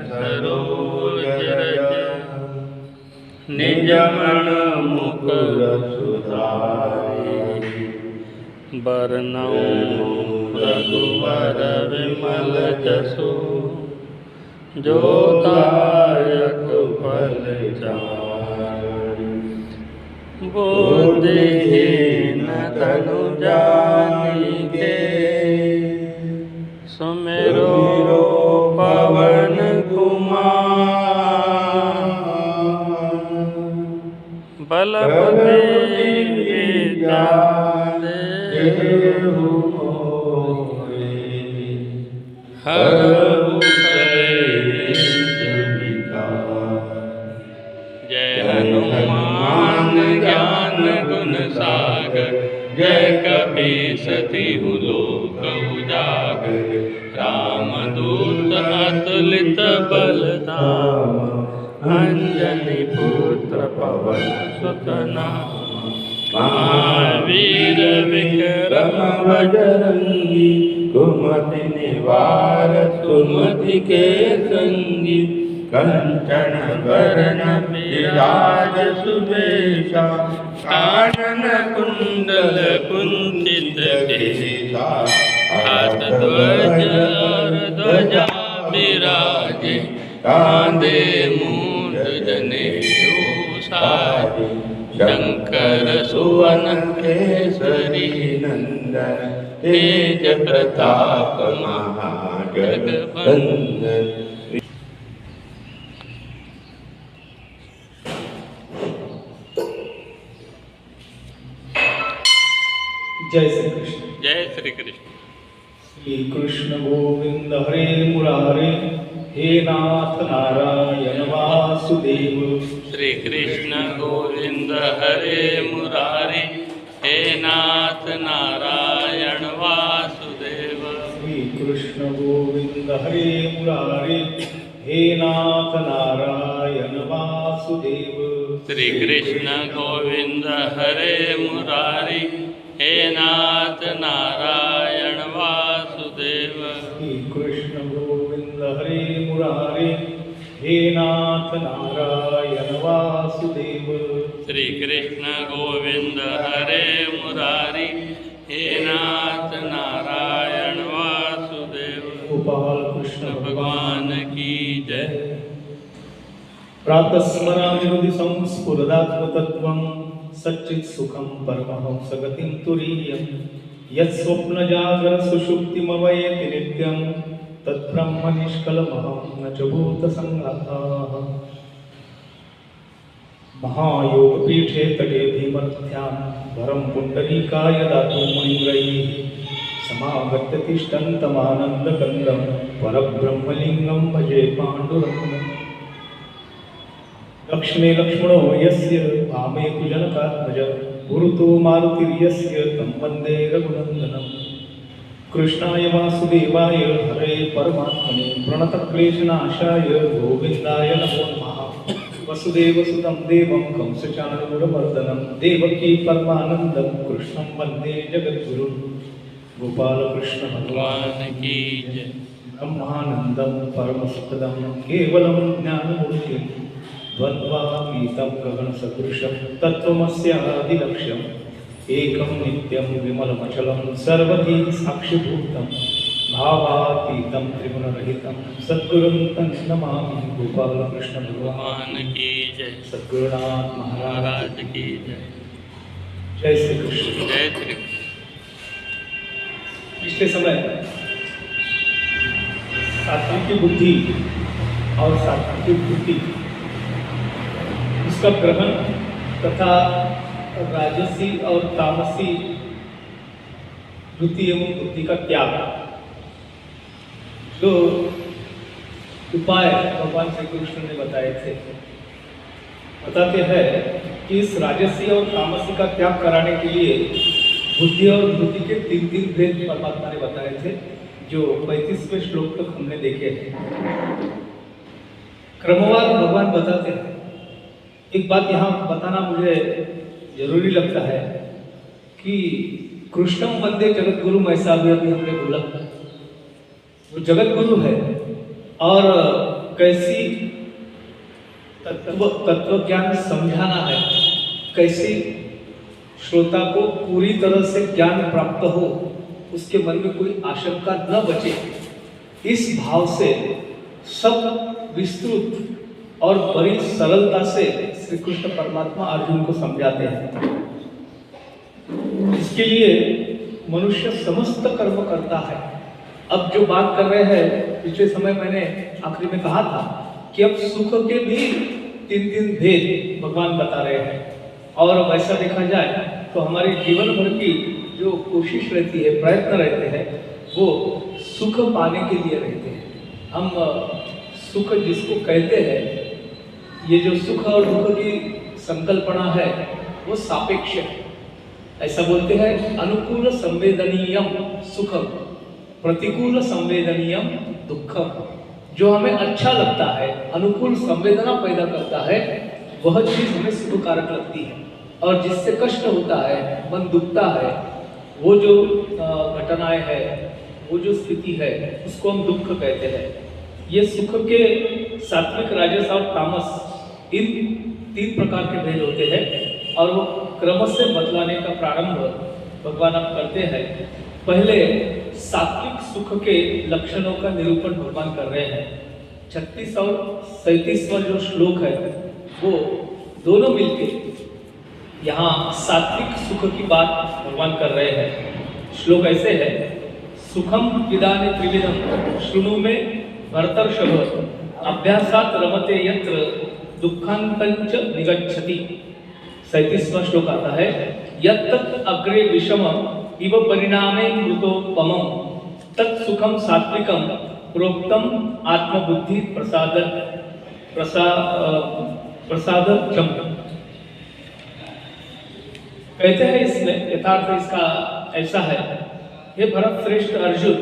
सरोज रज निज मन मुकुर सुधारि बरनउँ रघुवर विमल जसु जो दायक फल चारि बुद्धिहीन तनु जानिके सुमिरो पवन कुमार बल बुद्धि विद्या देहु मोहि हरहु कलेश विकार। जय हनुमान ज्ञान गुण सागर जय कपीस तिहु लोक उजागर रामदूत अतुलित बल धाम अंजनी पुत्र पवन सुत नाम महावीर विक्रम बजरंगी कुमति निवार सुमति के संगी कंचन वरण विराज सुवेशा कानन कुंडल कुंचित केशा हाथ ध्वज और ध्वजा विराजे कांधे मूंढ जनेऊ साजे शंकर सुवन केसरी नंदन तेज प्रताप महाजगवंदन। जय श्री कृष्ण। जय श्री कृष्ण। श्री कृष्ण गोविंद हरे मुरारे हे नाथ नारायण वासुदेव। श्री कृष्ण गोविंद हरे मुरारे हे नाथ नारायण वासुदेव। श्री कृष्ण गोविंद हरे मुरारे हे नाथ नारायण वासुदेव। श्री कृष्ण गोविंद हरे मुरारे हे नाथ नारायण वासुदेव। श्री कृष्ण गोविंद हरे मुरारे हे नाथ नारायण वासुदेव। श्री कृष्ण गोविंद हरे मुरारी हे नाथ नारायण वासुदेव। गोपाल कृष्ण भगवान की जय। प्रातः स्मरामि हृदि संस्फुरदात्मतत्त्वं सच्चित् सुखं परमहंस गतिं तुरीयं यत्स्वप्नजागर सुषुप्तिमवयति नित्यं तद्ब्रह्म निष्कलमहं न च भूतसङ्घातः। महायोगपीठे तटे भीमर्थ्यां वरं पुण्डरीकाय दातुं मुनिव्रयैः समागत्य तिष्ठन्तमानन्दकन्दं परब्रह्मलिङ्गं भजे पाण्डुरङ्गम्। दक्षिणे लक्ष्मणो यस्य वामे तु जनकात्मज गुरुतो मारुतिर्यस्य तं वन्दे रघुनन्दनम्। कृष्णाय वासुदेवाय हरे परमात्मने प्रणतक्लेशनाशाय गोविन्दाय नमो नमः। वसुदेवसुतं देवं कंसचाणूरमर्दनं देवकी परमानन्दं कृष्णं वन्दे जगद्गुरुं। गोपालकृष्ण भगवान की जय। ब्रह्मानन्दं परमसुखदं केवलं ज्ञानमूर्तिं द्वन्द्वातीतं गगनसदृशं तत्त्वमस्यादिलक्ष्यम् एकं नित्यं विमलमचलं सर्वधी साक्षिभूतं भावातीतं त्रिगुणरहितं सद्गुरुं तं नमामि। गोपालकृष्ण भगवान की जय। सद्गुरुनाथ महाराज महाराज की जय। जय श्री कृष्ण। जय श्री कृष्ण। पिछले समय सात्विकी बुद्धि और सात्विकी वृत्ति इसका ग्रहण तथा राजसी और तामसी वृत्ति एवं बुद्धि का त्याग जो उपाय भगवान श्री कृष्ण ने बताए थे। बताते हैं कि इस राजसी और तामसी का त्याग कराने के लिए बुद्धि और वृत्ति के तीन भेद परमात्मा ने बताए थे जो 35वें श्लोक तक हमने देखे हैं। क्रमवार भगवान बताते हैं। एक बात यहाँ बताना मुझे जरूरी लगता है कि कृष्णम वंदे जगत गुरु ऐसा भी अभी हमने बोला। वो जगत गुरु है और कैसी तत्व ज्ञान समझाना है, कैसी श्रोता को पूरी तरह से ज्ञान प्राप्त हो, उसके मन में कोई आशंका न बचे, इस भाव से सब विस्तृत और बड़ी सरलता से श्री कृष्ण परमात्मा अर्जुन को समझाते हैं। इसके लिए मनुष्य समस्त कर्म करता है। अब जो बात कर रहे हैं, पिछले समय मैंने आखिरी में कहा था कि अब सुख के भी तीन तीन भेद भगवान बता रहे हैं, और वैसा देखा जाए तो हमारे जीवन भर की जो कोशिश रहती है, प्रयत्न रहते हैं, वो सुख पाने के लिए रहते हैं। हम सुख जिसको कहते हैं, ये जो सुख और दुख की संकल्पना है वो सापेक्ष है। ऐसा बोलते हैं, अनुकूल संवेदनीयम सुखम, प्रतिकूल संवेदनीयम दुखम। जो हमें अच्छा लगता है, अनुकूल संवेदना पैदा करता है, वह चीज हमें सुख कारक लगती है, और जिससे कष्ट होता है, मन दुखता है, वो जो घटनाएं है, वो जो स्थिति है, उसको हम दुख कहते हैं। ये सुख के सात्विक, राजस और तामस, इन तीन प्रकार के भेद होते हैं, और वो क्रम से बतलाने का प्रारंभ भगवान अब करते हैं। पहले सात्विक सुख के लक्षणों का निरूपण भगवान कर रहे हैं। 36 और 37वां जो श्लोक है, वो दोनों मिलके यहाँ सात्विक सुख की बात भगवान कर रहे हैं। श्लोक ऐसे है, सुखम विदाने त्रिविधम शृणु में भरतर्षभ, अभ्यासात रमते यत्र दुःखांतंच निगच्छति। 37वां श्लोक आता है, यत्तत् अग्रे विषमम इव परिणामे मृतोपमम तत् सुखम सात्विकम प्रोक्तम आत्मबुद्धि प्रसादचम। कहते हैं इसमें यथार्थ इसका ऐसा है, हे भरत श्रेष्ठ अर्जुन,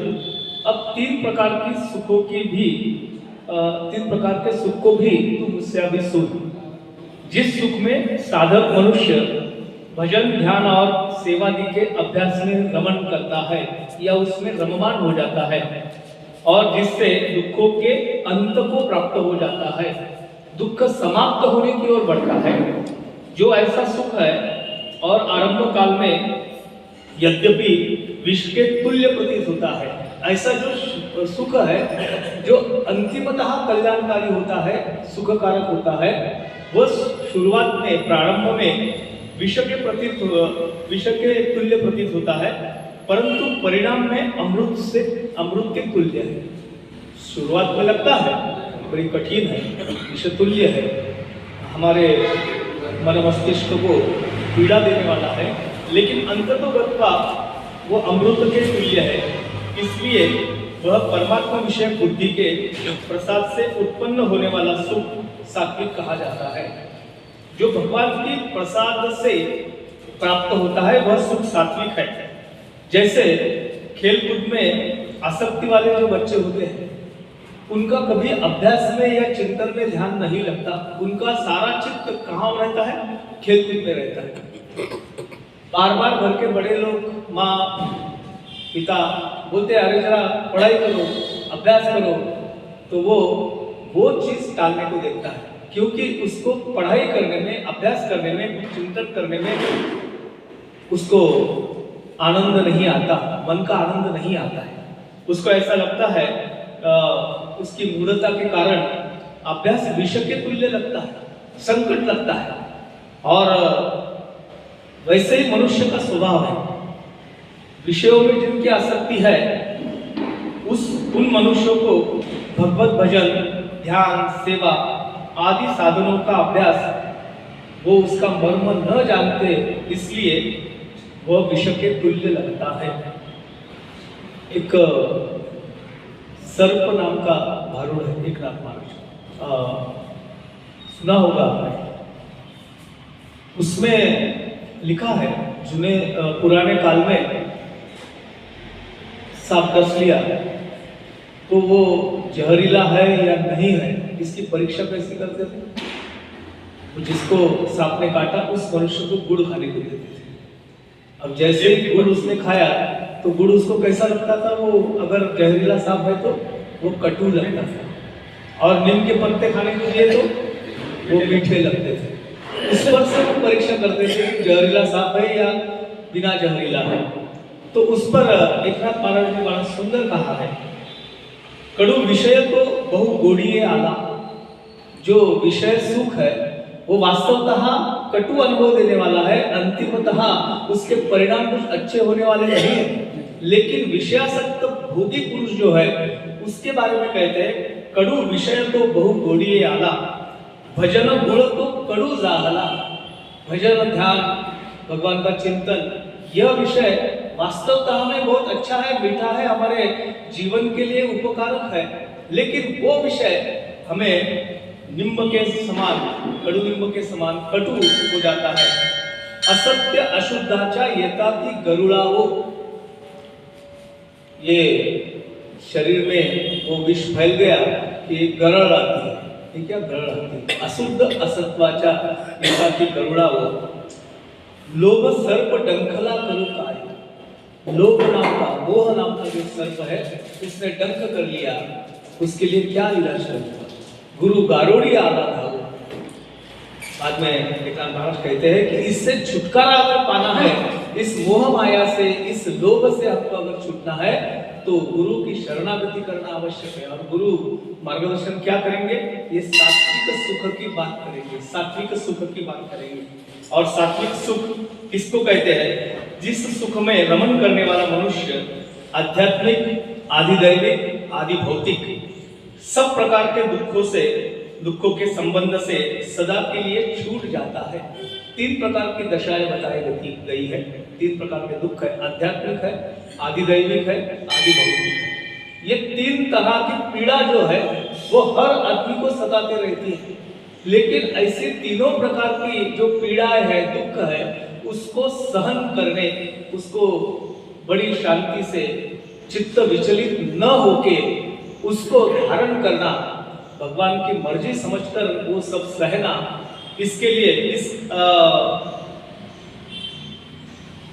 अब तीन प्रकार की सुखों की भी तीन प्रकार के सुख को भी तू मुझसे अभी सुन। जिस सुख में साधक मनुष्य भजन, ध्यान और सेवादि के अभ्यास में रमण करता है या उसमें रममान हो जाता है, और जिससे दुखों के अंत को प्राप्त हो जाता है, दुख समाप्त होने की ओर बढ़ता है, जो ऐसा सुख है और आरंभ काल में यद्यपि विष के तुल्य प्रतीत होता है, ऐसा जो सुख है जो अंतिमतः कल्याणकारी होता है, सुखकारक होता है, वह शुरुआत में, प्रारंभ में विष के तुल्य प्रतीत होता है, परंतु परिणाम में अमृत के तुल्य है। शुरुआत में लगता है बड़ी कठिन है, विष तुल्य है, हमारे मन मस्तिष्क को पीड़ा देने वाला है, लेकिन अंततोगत्वा वो अमृत के तुल्य है। इसलिए वह परमात्मा विषय बुद्धि के प्रसाद से उत्पन्न होने वाला सुख सात्विक कहा जाता है। जो भगवान की प्रसाद से प्राप्त होता है वह सुख सात्विक है। जैसे खेलकूद में आसक्ति वाले जो बच्चे होते हैं, उनका कभी अभ्यास में या चिंतन में ध्यान नहीं लगता, उनका सारा चित्त कहाँ रहता है? खेलकूद में रहता है। बार बार घर के बड़े लोग, माँ पिता बोलते हैं, अरे जरा पढ़ाई करो, अभ्यास करो, तो वो चीज टालने को देखता है, क्योंकि उसको पढ़ाई करने में, अभ्यास करने में, चिंतन करने में उसको आनंद नहीं आता, मन का आनंद नहीं आता है। उसको ऐसा लगता है उसकी मूढ़ता के कारण अभ्यास विष के तुल्य लगता है, संकट लगता है। और वैसे ही मनुष्य का स्वभाव है, विषयों में जिनकी आसक्ति है, उन मनुष्यों को भगवत भजन, ध्यान, सेवा आदि साधनों का अभ्यास वो उसका मर्म न जानते, इसलिए वह विष के तुल्य लगता है। एक सर्प नाम का भारूड है, एक नाथ महाराज, सुना होगा आपने। उसमें लिखा है, पुराने काल में सांप डस लिया तो वो जहरीला है या नहीं है, इसकी परीक्षा कैसे करते थे? तो जिसको सांप ने काटा उस मनुष्य को गुड़ खाने को देते थे। अब जैसे ही गुड़ उसने खाया तो गुड़ उसको कैसा लगता था? वो अगर जहरीला सांप है तो वो कटु लगता था, और नीम के पत्ते खाने को दिए तो वो मीठे लगते थे। उस पर से वो परीक्षा करते थे कि जहरीला सांप है या बिना जहरीला है। तो उस पर एकनाथ महाराज ने बड़ा सुंदर कहा है, कड़ू विषय तो बहु गोड़िए आला। जो विषय सुख है वो वास्तवतः कटु अनुभव देने वाला है, अंतिमतः उसके परिणाम कुछ अच्छे होने वाले नहीं है। लेकिन विषयासक्त भोगी पुरुष जो है उसके बारे में कहते हैं, कड़ू विषय तो बहु गोड़िए आला, भजन गुण तो कड़ू जाहला। भजन, ध्यान, भगवान का चिंतन, यह विषय वास्तवतः में बहुत अच्छा है, मीठा है, हमारे जीवन के लिए उपकारक है। लेकिन वो विषय हमें निम्ब के समान, कड़ू निम्ब के समान कटु हो जाता है। असत्य अशुद्धाचा येताति गरुड़ावो। ये शरीर में वो विष फैल गया कि गरड़ आती है। ठीक है, गरड़ आती है। अशुद्ध असत्वाचा येताति गरुड़ावो। लोभ सर्प डंखला करू काय। लोभ नाम का, मोह नाम का जो सर्प है उसने डंक कर लिया, उसके लिए क्या इलाज है? गुरु गारोड़ी आला था। बाद में एकनाथ महाराज कहते हैं कि इससे छुटकारा अगर पाना है, इस मोह माया से, इस लोभ से आपको अगर छूटना है तो गुरु की शरणागति करना आवश्यक है। और गुरु मार्गदर्शन क्या करेंगे? ये सात्विक सुख की बात करेंगे, सात्विक सुख की बात करेंगे। और सात्विक सुख किसको कहते हैं? जिस सुख में रमन करने वाला मनुष्य आध्यात्मिक, आधिदैविक, आदि भौतिक सब प्रकार के दुखों के संबंध से सदा के लिए छूट जाता है। 3 प्रकार की दशाएं बताई गई है। 3 प्रकार के दुख है, आध्यात्मिक है, आधिदैविक है, आदि भौतिक है। ये 3 तरह की पीड़ा जो है वो हर आदमी को सताते रहती है। लेकिन ऐसी तीनों प्रकार की जो पीड़ाएं है, दुख है, उसको सहन करने, उसको बड़ी शांति से चित्त विचलित न होके उसको धारण करना, भगवान की मर्जी समझकर वो सब सहना, इसके लिए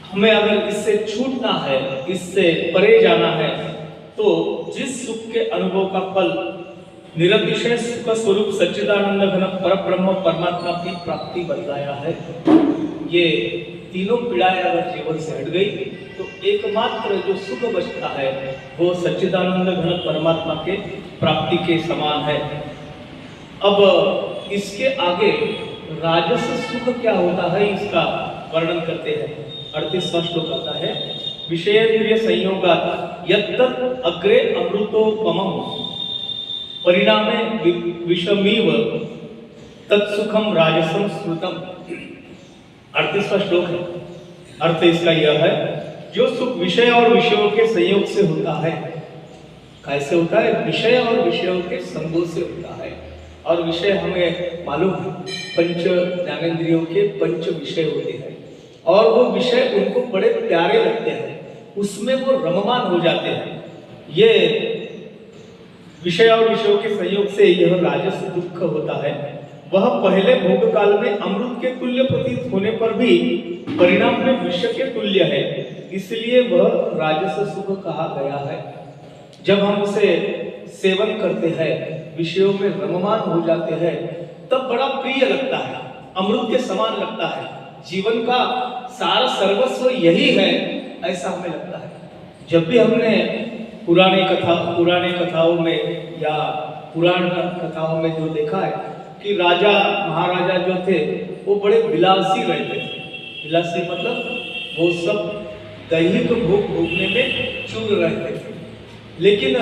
हमें अगर इससे छूटना है, इससे परे जाना है, तो जिस सुख के अनुभव का फल निरतिशय सुख स्वरूप सच्चिदानंद घन परब्रह्म परमात्मा की प्राप्ति बतलाया है, ये तीनों पीड़ाएं अगर जीवन से हट गई तो एकमात्र जो सुख बचता है वो सच्चिदानंद घन परमात्मा के प्राप्ति के समान है। अब इसके आगे राजस सुख क्या होता है इसका वर्णन करते हैं। 38वां श्लोक आता है, विषयेंद्रिय संयोगात् यत्तत् अग्रे अमृतोपमम् परिणामे विषमीव तत्सुखम राजसम स्मृतम। 38वां श्लोक है। अर्थ इसका यह है, जो सुख विषय और विषयों के संयोग से होता है। कैसे होता है? विषय और विषयों के संगों से होता है। और विषय हमें मालूम है, पंच ज्ञानेंद्रियों के पंच विषय होते हैं और वो विषय उनको बड़े प्यारे लगते हैं, उसमें वो रममान हो जाते हैं। ये विषय और विषयों के संयोग से यह राजस दुख होता है। वह पहले भोग काल में अमृत के तुल्य प्रतीत होने पर भी परिणाम में विष के तुल्य है, इसलिए वह राजस सुख कहा गया है। जब हम उसे सेवन करते हैं, विषयों में रममान हो जाते हैं, तब बड़ा प्रिय लगता है, अमृत के समान लगता है, जीवन का सारा सर्वस्व यही है, ऐसा हमें लगता है। जब भी हमने पुराने कथाओं में या पुराण कथाओं में जो देखा है कि राजा महाराजा जो थे वो बड़े विलासी रहते थे। विलासी मतलब वो सब दैहिक भोग भोगने में चूर रहते थे, लेकिन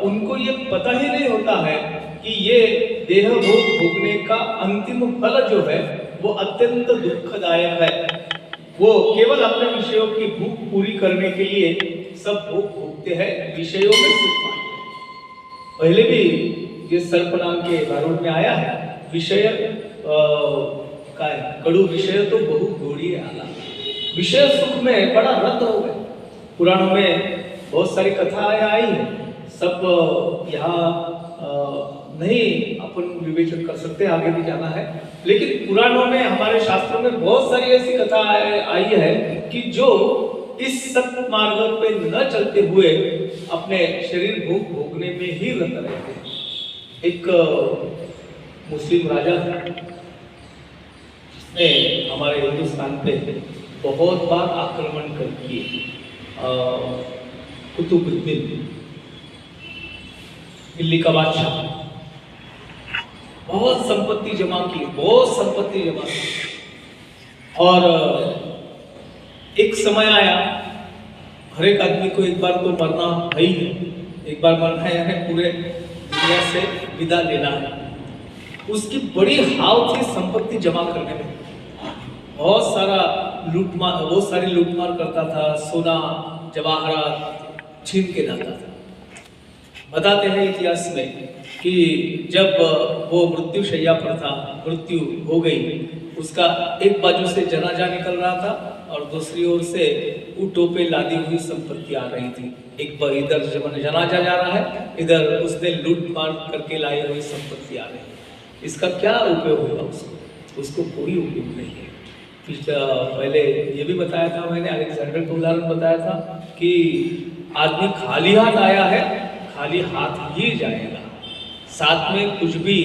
उनको ये पता ही नहीं होता है कि ये देह भोग भोगने का अंतिम फल जो है वो अत्यंत दुखदायक है। वो केवल अपने विषयों की भूख पूरी करने के लिए सब भोग भोगते हैं, विषयों में सुख पाते हैं। पहले भी जिस सर्प नाम के गारुड़ में आया है, विषय का कड़ू विषय तो बहु घोड़ी आला। विषय सुख में बड़ा रत हो गए। पुराणों में बहुत सारी कथाएं आई है, सब यहाँ नहीं अपन विवेचन कर सकते, आगे भी जाना है। लेकिन पुराणों में, हमारे शास्त्रों में बहुत सारी ऐसी कथाएं आई है कि जो इस सत्य मार्ग पे न चलते हुए अपने शरीर भोग भोगने में ही रत रहते हैं। एक मुस्लिम राजा था जिसने हमारे हिंदुस्तान पे बहुत बार आक्रमण कर किए। कुतुबुद्दीन, दिल्ली का बादशाह, बहुत संपत्ति जमा की, बहुत संपत्ति जमा की। और एक समय आया, हर एक आदमी को एक बार तो मरना है ही है, एक बार मरना है, यानी पूरे दुनिया से विदा लेना है। उसकी बड़ी हाव थी संपत्ति जमा करने में, बहुत सारी लूटमार करता था, सोना जवाहरात छीन के लाता था। बताते हैं इतिहास में कि जब वो मृत्यु शैया पर था, मृत्यु हो गई, उसका एक बाजू से जनाजा निकल रहा था और दूसरी ओर से ऊँटों पे लादी हुई संपत्ति आ रही थी। एक बार इधर जब जनाजा जा रहा है, इधर उसने लूट मार करके लाई हुई संपत्ति आ रही है। इसका क्या उपयोग होगा उसको कोई उपयोग नहीं है। पहले ये भी बताया था मैंने, अलेक्जेंडर का उदाहरण बताया था कि आदमी खाली हाथ आया है, खाली हाथ ही जाएगा, साथ में कुछ भी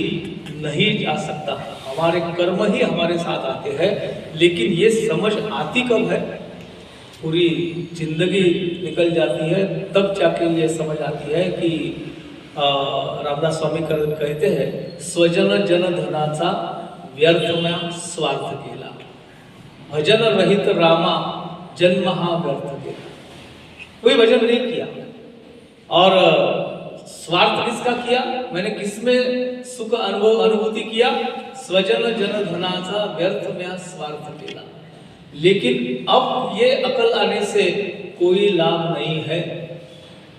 नहीं जा सकता। हमारे कर्म ही हमारे साथ आते हैं, लेकिन ये समझ आती कब है? पूरी जिंदगी निकल जाती है तब जाके ये समझ आती है कि रामदास स्वामी कहते हैं, स्वजन जन धनाचा व्यर्थ में स्वार्थ केला, भजन रहित रामा जन्म हा व्यर्थ केला। कोई भजन नहीं किया और स्वार्थ किसका किया? मैंने किसमें सुख अनुभूति किया? स्वजन जन धनाचा व्यर्थ में स्वार्थ केला। लेकिन अब ये अकल आने से कोई लाभ नहीं है।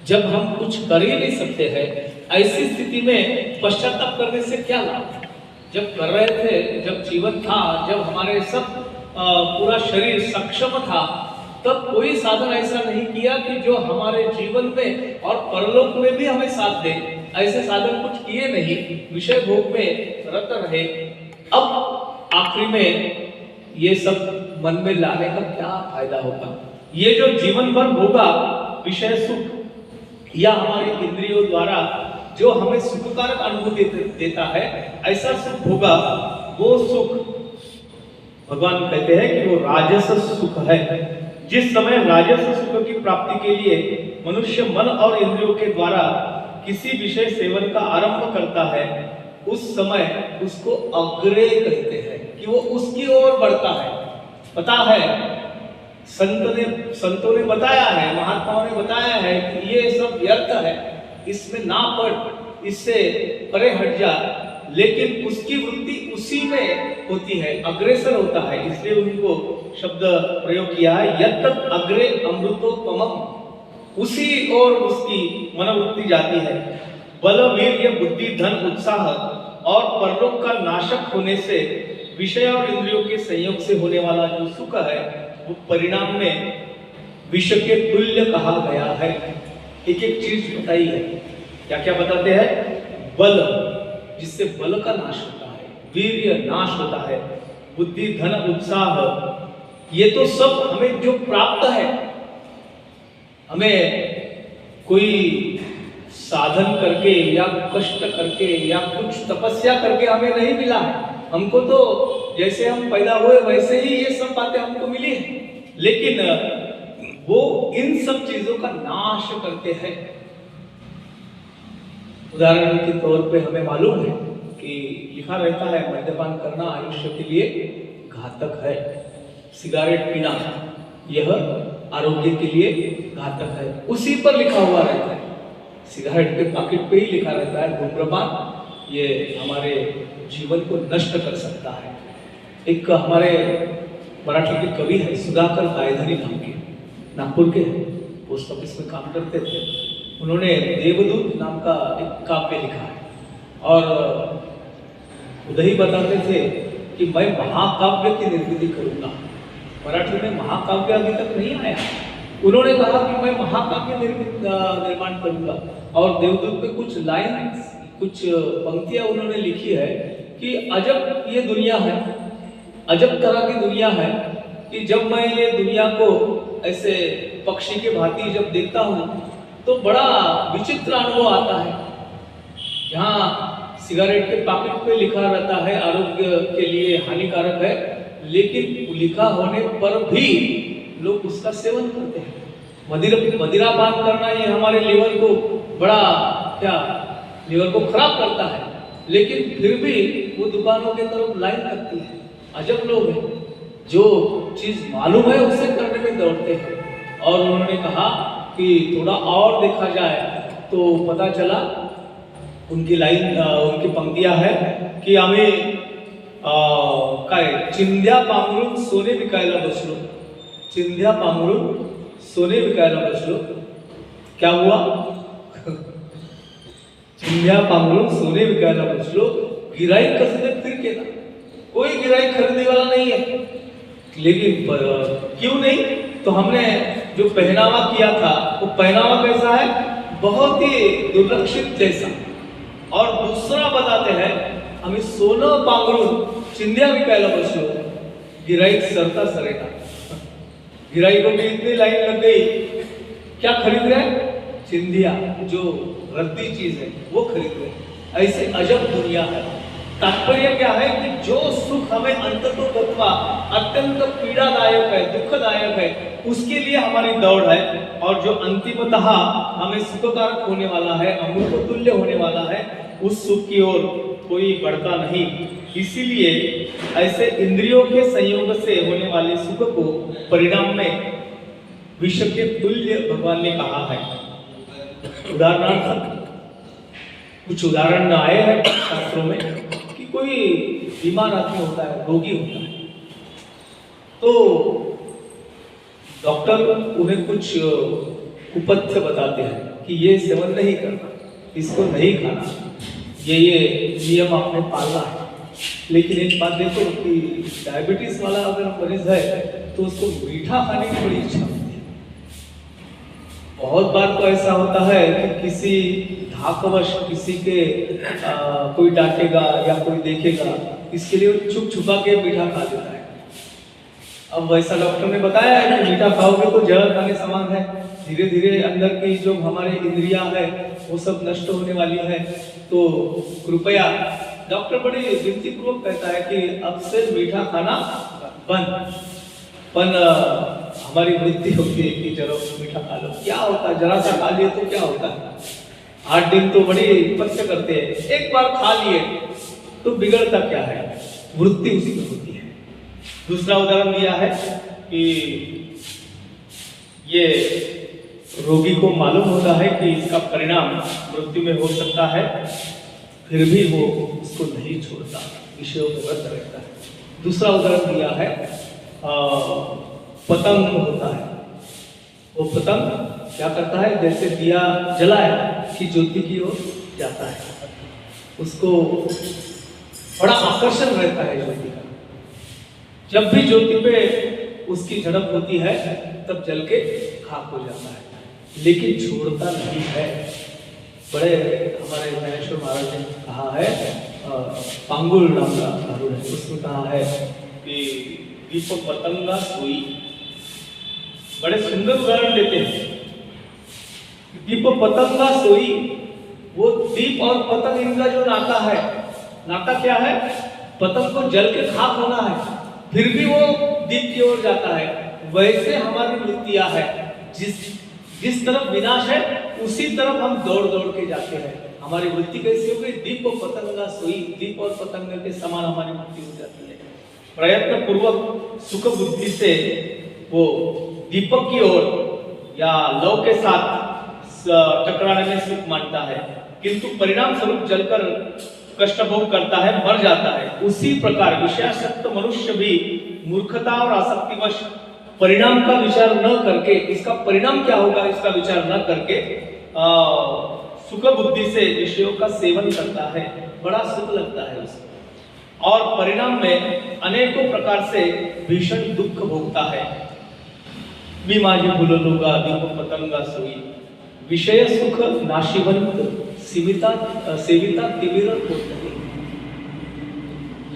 जब हम कुछ कर ही नहीं सकते हैं, ऐसी स्थिति में पश्चाताप करने से क्या लाभ? जब कर रहे थे, जब जीवन था, जब हमारे सब पूरा शरीर सक्षम था, तब कोई साधन ऐसा नहीं किया कि जो हमारे जीवन में और परलोक में भी हमें साथ दे। ऐसे साधन कुछ किए नहीं, विषय भोग में रत रहे। अब आखिरी में ये सब मन में लाने का क्या फायदा होगा? ये जो जीवन भर होगा विषय सुख या हमारी इंद्रियों द्वारा जो हमें सुखकारक अनुभूति देता है, ऐसा सुख होगा। वो सुख भगवान कहते हैं कि वो राजस सुख है। जिस समय राजस सुख की प्राप्ति के लिए मनुष्य मन और इंद्रियों के द्वारा किसी विषय सेवन का आरंभ करता है, उस समय उसको अग्रे कहते हैं कि वो उसकी ओर बढ़ता है। पता है, संतों ने बताया है, महात्माओं ने बताया है कि ये सब व्यर्थ है, इसमें ना पढ़, इससे परे हट जा। लेकिन उसकी वृत्ति उसी में होती है, अग्रेसर होता है। इसलिए उनको शब्द प्रयोग किया है, यत्तत् अग्रे अमृतोपमम्, उसी ओर उसकी मनोवृत्ति जाती है। बल वीर्य बुद्धि धन उत्साह और परलोक का नाशक होने से विषय और इंद्रियों के संयोग से होने वाला जो सुख है, वो परिणाम में विष के तुल्य कहा गया है। एक एक चीज बताई है, क्या क्या बताते हैं? बल, जिससे बल का नाश होता है, वीर्य नाश होता है, बुद्धि धन उत्साह, ये तो सब हमें जो प्राप्त है, हमें कोई साधन करके या कष्ट करके या कुछ तपस्या करके हमें नहीं मिला है। हमको तो जैसे हम पैदा हुए वैसे ही ये सब बातें हमको मिली है, लेकिन वो इन सब चीजों का नाश करते हैं। उदाहरण के तौर पे हमें मालूम है कि लिखा रहता है, मद्यपान करना आयुष्य के लिए घातक है, सिगरेट पीना यह आरोग्य के लिए घातक है। उसी पर लिखा हुआ रहता है, सिगरेट के पैकेट पे ही लिखा रहता है धूम्रपान ये हमारे जीवन को नष्ट कर सकता है। एक हमारे मराठी के कवि है सुधाकर गायधनी नाम के, नागपुर के, पोस्ट ऑफिस में काम करते थे। उन्होंने देवदूत नाम का एक काव्य लिखा है और उधर ही बताते थे कि मैं महाकाव्य की निर्मिति करूंगा। मराठी में महाकाव्य अभी तक नहीं आया। उन्होंने कहा कि मैं महाकाव्य निर्माण करूंगा और देवदूत पे कुछ लाइन, कुछ पंक्तियां उन्होंने लिखी है कि अजब ये दुनिया है, अजब तरह की दुनिया है कि जब मैं ये दुनिया को ऐसे पक्षी के भांति जब देखता हूँ तो बड़ा विचित्र अनुभव आता है। यहाँ सिगरेट के पैकेट पे लिखा रहता है आरोग्य के लिए हानिकारक है, लेकिन लिखा होने पर भी लोग उसका सेवन करते हैं। मदिरा पान करना ये हमारे लीवर को बड़ा लीवर को खराब करता है, लेकिन फिर भी वो दुकानों के तरफ लाइन लगती है। अजब लोग हैं, जो चीज मालूम है उसे करने में दौड़ते हैं। और उन्होंने कहा कि थोड़ा और देखा जाए तो पता चला उनकी लाइन उनकी पंक्तियां है कि आम्ही काय चिंध्या पांघरून सोने विकायला बसलो, चिंध्या पांघरून सोने विकायला बसलो। क्या हुआ? चिंध्या पांघरून सोने विकायला बसलो, गिराईक कसं ते फिर केला, कोई गिराईक खरीदने वाला नहीं है। लेकिन क्यों नहीं? तो हमने जो पहनावा किया था वो पहनावा कैसा है? बहुत ही दुर्लक्षित जैसा। और दूसरा बताते हैं आम्ही सोनं पांघरून चिंध्या विकायला बसलो, गिराईक सरता सरेगा। गिराईकों की इतनी लाइन लग गई, क्या खरीद रहे हैं? चिंधिया, जो रद्दी चीज है वो खरीद रहे हैं। ऐसे अजब दुनिया है। तात्पर्य क्या है कि जो सुख हमें अंततोगत्वा अत्यंत पीड़ादायक है, दुखदायक है, उसके लिए हमारी दौड़ है। और जो अंतिमतः हमें सुखकारक होने वाला है, अमृत तुल्य होने वाला है, उस सुख की ओर कोई बढ़ता नहीं। इसीलिए ऐसे इंद्रियों के संयोग से होने वाले सुख को परिणाम में विष के तुल्य भगवान ने कहा है। उदाहरणार्थ कुछ उदाहरण आए हैं शास्त्रों में कि कोई बीमार आदमी होता है, रोगी होता है, तो डॉक्टर उन्हें कुछ कुपथ्य बताते हैं कि ये सेवन नहीं करना, इसको नहीं खाना, ये नियम आपने पालना है। लेकिन एक बात देखो कि डायबिटीज वाला अगर मरीज है तो उसको मीठा खाने की बड़ी इच्छा होती है। बहुत बार तो ऐसा होता है कि किसी धाकवश किसी के कोई डांटेगा या कोई देखेगा, इसके लिए छुप छुपा के मीठा खा लेता है। अब वैसा डॉक्टर ने बताया है कि मीठा खाओगे तो जहर खाने समान है, धीरे धीरे अंदर की जो हमारे इंद्रियां है वो सब नष्ट होने वाली है। तो कृपया, डॉक्टर बड़ी विनती पूर्वक कहता है कि अब से मीठा खाना बंद। पर हमारी वृत्ति होती है कि चलो मीठा खा लो, क्या होता है, जरा सा खा लिए तो क्या होता है। 8 दिन तो बड़ी तपस्या करते हैं, एक बार खा लिए तो बिगड़ता क्या है, वृत्ति उसी में होती है। दूसरा उदाहरण दिया है कि ये रोगी को मालूम होता है कि इसका परिणाम मृत्यु में हो सकता है, फिर भी वो उसको नहीं छोड़ता, विषयों को व्रत रहता है। दूसरा उदाहरण दिया है पतंग होता है। वो पतंग क्या करता है, जैसे दिया जलाया कि ज्योति की ओर जाता है, उसको बड़ा आकर्षण रहता है ज्योति का। जब भी ज्योति पे उसकी झड़प होती है तब जल के खाक हो जाता है, लेकिन छोड़ता नहीं है। बड़े हमारे ज्ञानेश्वर महाराज ने कहा है, पांगुल नाम का अरुण है, उसमें कहा है कि दीप पतंगा सोई। बड़े सुंदर उदाहरण देते हैं। दीप पतंगा सोई, वो दीप और पतंग इनका जो नाता है, नाता क्या है, पतंग को जल के खाक होना है, फिर भी वो दीप की ओर जाता है। वैसे हमारी वृत्तियां है, जिस तरफ विनाश है उसी तरफ हम दौड़ दौड़ के जाते हैं। हमारी वृत्ति कैसी हो गई, दीप और पतंगा सोई, दीप और पतंग के समान हमारी वृत्ति हो जाती है। प्रयत्न पूर्वक सुख बुद्धि से वो दीपक की ओर या लौ के साथ टकराने में सुख मानता है, किंतु परिणाम स्वरूप जलकर कष्ट भोग करता है, मर जाता है। उसी प्रकार विषयासक्त मनुष्य भी मूर्खता और आसक्तिवश परिणाम का विचार न करके, इसका परिणाम क्या होगा इसका विचार न करके सुख बुद्धि से विषयों का सेवन करता है, बड़ा सुख लगता है उसको, और परिणाम में अनेकों प्रकार से भीषण दुख भोगता है। मी माझी फुललोगा दीप पतंगा सोई, विषय सुख नाशिवंत सेविता तिमिर होती।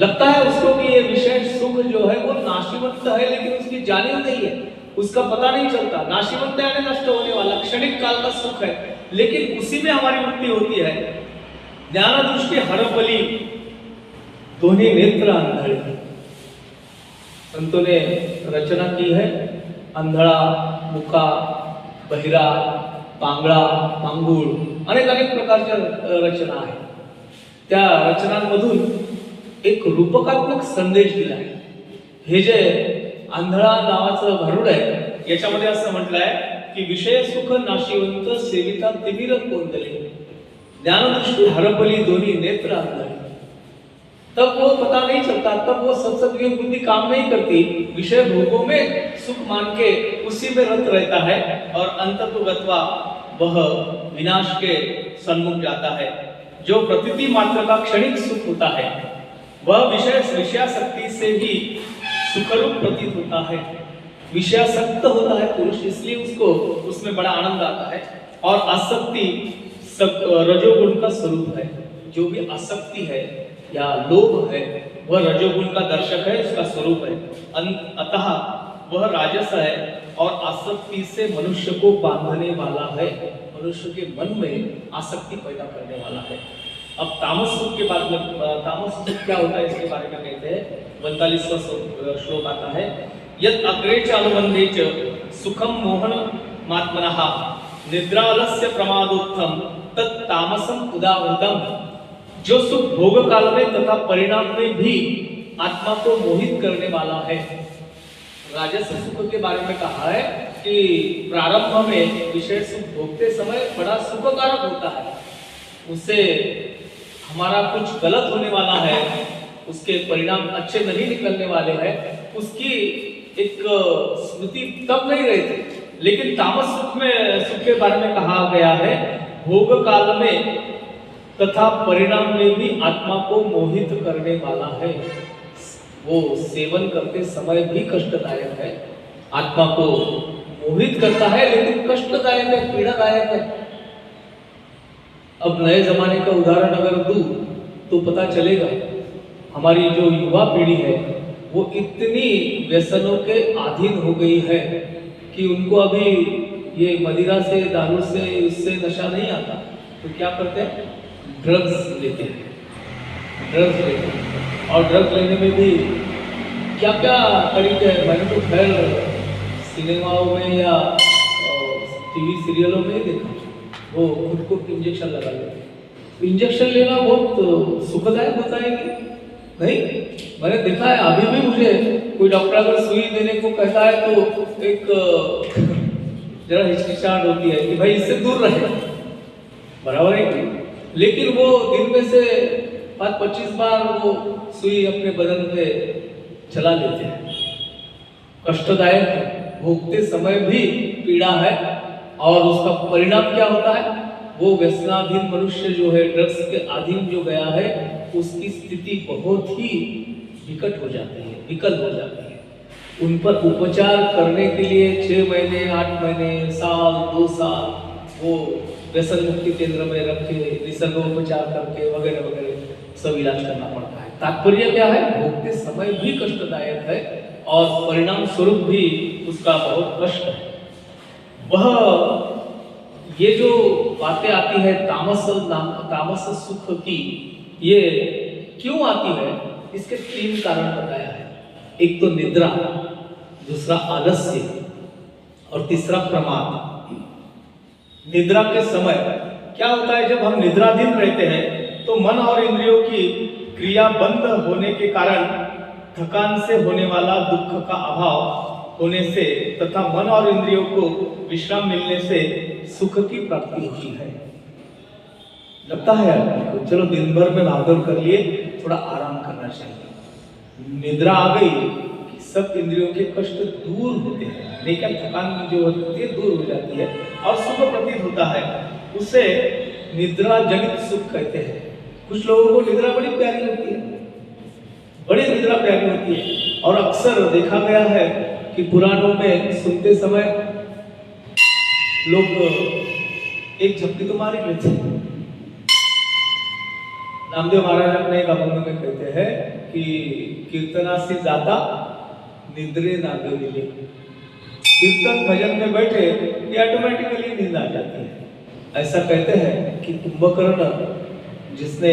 लगता है उसको कि ये विषय सुख जो है वो नाशिवंत है, लेकिन उसकी जाने नहीं है, उसका पता नहीं चलता। नाशिवंत यानी नष्ट होने वाला, क्षणिक काल का सुख है, लेकिन उसी में हमारी वृत्ति होती है। ज्ञानदृष्टी हरपली दोन्ही नेत्र आंधळे। संतों ने रचना की है, अंधड़ा, मुका, बहिरा, पांगळा, पांगुळ, अनेक अनेक प्रकारच्या रचना आहेत। त्या रचनांमधून एक रूपकात्मक संदेश दिला आहे। हे जे आंधळा नावाचं भारुड आहे याच्यामध्ये असं म्हटलंय कि विषय सुख नाशिवंत सेविता तिमिर कोंदले, ज्ञानदृष्टि हरपली दोन्ही नेत्र आंधळे। तब वो पता नहीं चलता, तब वो सत्संग बुद्धि काम नहीं करती, विषय भोगों में सुख मान के उसी में रत रहता है और अंततुगत्वा वह विनाश के सन्मुख जाता है। जो प्रतीति मात्र का क्षणिक सुख होता है वह विषयासक्ति से ही सुखरूप प्रतीत होता है। विषयासक्त होता है पुरुष, इसलिए उसको उसमें बड़ा आनंद आता है। और आसक्ति रजोगुण का स्वरूप है। जो भी आसक्ति है या लोभ है वह रजोगुण का दर्शक है, उसका स्वरूप है। अतः वह राजस है और आसक्ति से मनुष्य को बांधने वाला है, मनुष्य के मन में आसक्ति पैदा करने वाला है। अब तामस सुख के बाद में, तामस सुख क्या होता है इसके बारे में कहते हैं। 45वां श्लोक आता है, यत् अग्रे च अनुबंधे च सुखम मोहन मात्मनः निद्रालस्य प्रमादोत्थम तत् तामसम उदावृतम। जो सुख भोग काल में तथा परिणाम में भी आत्मा को मोहित करने वाला है। राजस सुख के बारे में कहा है कि प्रारंभ में विषय सुख भोगते समय बड़ा सुखकारक होता है, उससे हमारा कुछ गलत होने वाला है, उसके परिणाम अच्छे नहीं निकलने वाले हैं, उसकी एक स्मृति तब नहीं रहती। लेकिन तामस सुख के बारे में कहा गया है, भोग काल में तथा परिणाम में भी आत्मा को मोहित करने वाला है। वो सेवन करते समय भी कष्टदायक है, आत्मा को मोहित करता है लेकिन कष्टदायक है, पीड़ादायक है। अब नए जमाने का उदाहरण अगर दूं तो पता चलेगा, हमारी जो युवा पीढ़ी है वो इतनी व्यसनों के अधीन हो गई है कि उनको अभी ये मदिरा से, दारू से, उससे नशा नहीं आता, तो क्या करते हैं, ड्रग्स लेते हैं, ड्रग्स लेते हैं। और ड्रग्स लेने में भी क्या क्या तरीके हैं। मैंने तो खैर सिनेमाओं में या टीवी सीरियलों में देखा, वो खुद को इंजेक्शन लगा लेते। इंजेक्शन लेना बहुत सुखदायक होता है कि नहीं? मैंने देखा है, अभी भी मुझे कोई डॉक्टर अगर सुई देने को कहता है तो एक जरा हिचकिचाहट होती है कि भाई इससे दूर रहे, बराबर है कि? लेकिन वो दिन में से 25 बार वो सुई अपने बदन पे चला लेते हैं। कष्टदायक है, भोगते समय भी पीड़ा है। और उसका परिणाम क्या होता है, वो व्यसनाधीन मनुष्य जो है, ड्रग्स के अधीन जो गया है, उसकी स्थिति बहुत ही विकट हो जाती है, विकल हो जाती है। उन पर उपचार करने के लिए 6 महीने, 8 महीने, साल, 2 साल वो व्यसन मुक्ति केंद्र में रखे, निसर्गोपचार करके वगैरह वगैरह सब इलाज करना पड़ता है। तात्पर्य क्या है, भोगते समय भी कष्टदायक है और परिणाम स्वरूप भी उसका बहुत कष्ट है। वह ये जो बातें आती है तामस सुख की, ये क्यों आती है, इसके 3 कारण बताया है। एक तो निद्रा, दूसरा आलस्य और तीसरा प्रमाद। निद्रा के समय क्या होता है, जब हम निद्राधीन रहते हैं तो मन और इंद्रियों की क्रिया बंद होने के कारण थकान से होने वाला दुख का अभाव होने से तथा मन और इंद्रियों को विश्राम मिलने से सुख की प्राप्ति होती है। लगता है आपको चलो दिन भर में भागदौड़ कर लिए, थोड़ा आराम करना चाहिए। निद्रा आ गई कि सब इंद्रियों के कष्ट दूर होते हैं, लेकिन थकान जो होती है दूर हो जाती है और सुख प्रतीत होता है। उसे निद्रा जनित सुख कहते हैं। कुछ लोगों को निद्रा बड़ी प्यारी होती है, बड़ी निद्रा प्यारी होती है। और अक्सर देखा गया है कि पुराणों में सुनते समय लोग एक झपकी तो मार ही लेते हैं। नामदेव महाराज अपने एक अभंग में कहते हैं कि कीर्तना से ज्यादा निद्रे ना गेले। कीर्तन भजन में बैठे कि ऑटोमेटिकली नींद आ जाती है। ऐसा कहते हैं कि कुंभकर्ण जिसने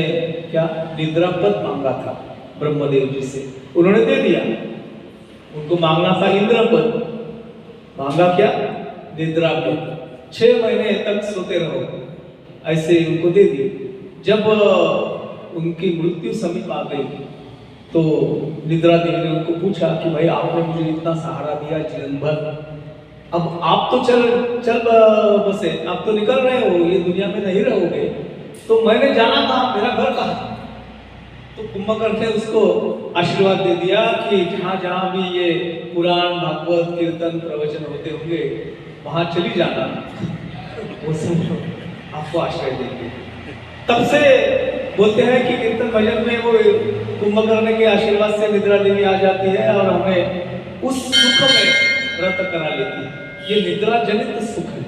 क्या निद्रा पद मांगा था ब्रह्मदेव जी से, उन्होंने दे दिया। उनको मांगना था इंद्र पद, मांगा क्या? निद्रा पद। 6 महीने तक सोते रहो, ऐसे उनको दे दिए। जब उनकी मृत्यु समीप आ गई तो निद्रा देवी ने उनको पूछा कि भाई आपने मुझे इतना सहारा दिया जीवन भर, अब आप तो चल बसे, आप तो निकल रहे हो, ये दुनिया में नहीं रहोगे, तो मैंने जाना था मेरा घर कहाँ। तो कुंभकर्ण ने उसको आशीर्वाद दे दिया कि जहाँ जहाँ भी ये पुराण भागवत कीर्तन प्रवचन होते होंगे वहां चली जाना, वो सब आपको आश्रय देंगे। तब से बोलते हैं कि कीर्तन भजन में वो कुंभकर्ण के आशीर्वाद से निद्रा देवी आ जाती है और हमें उस सुख में व्रत करा लेती है। ये निद्रा जनित सुख है।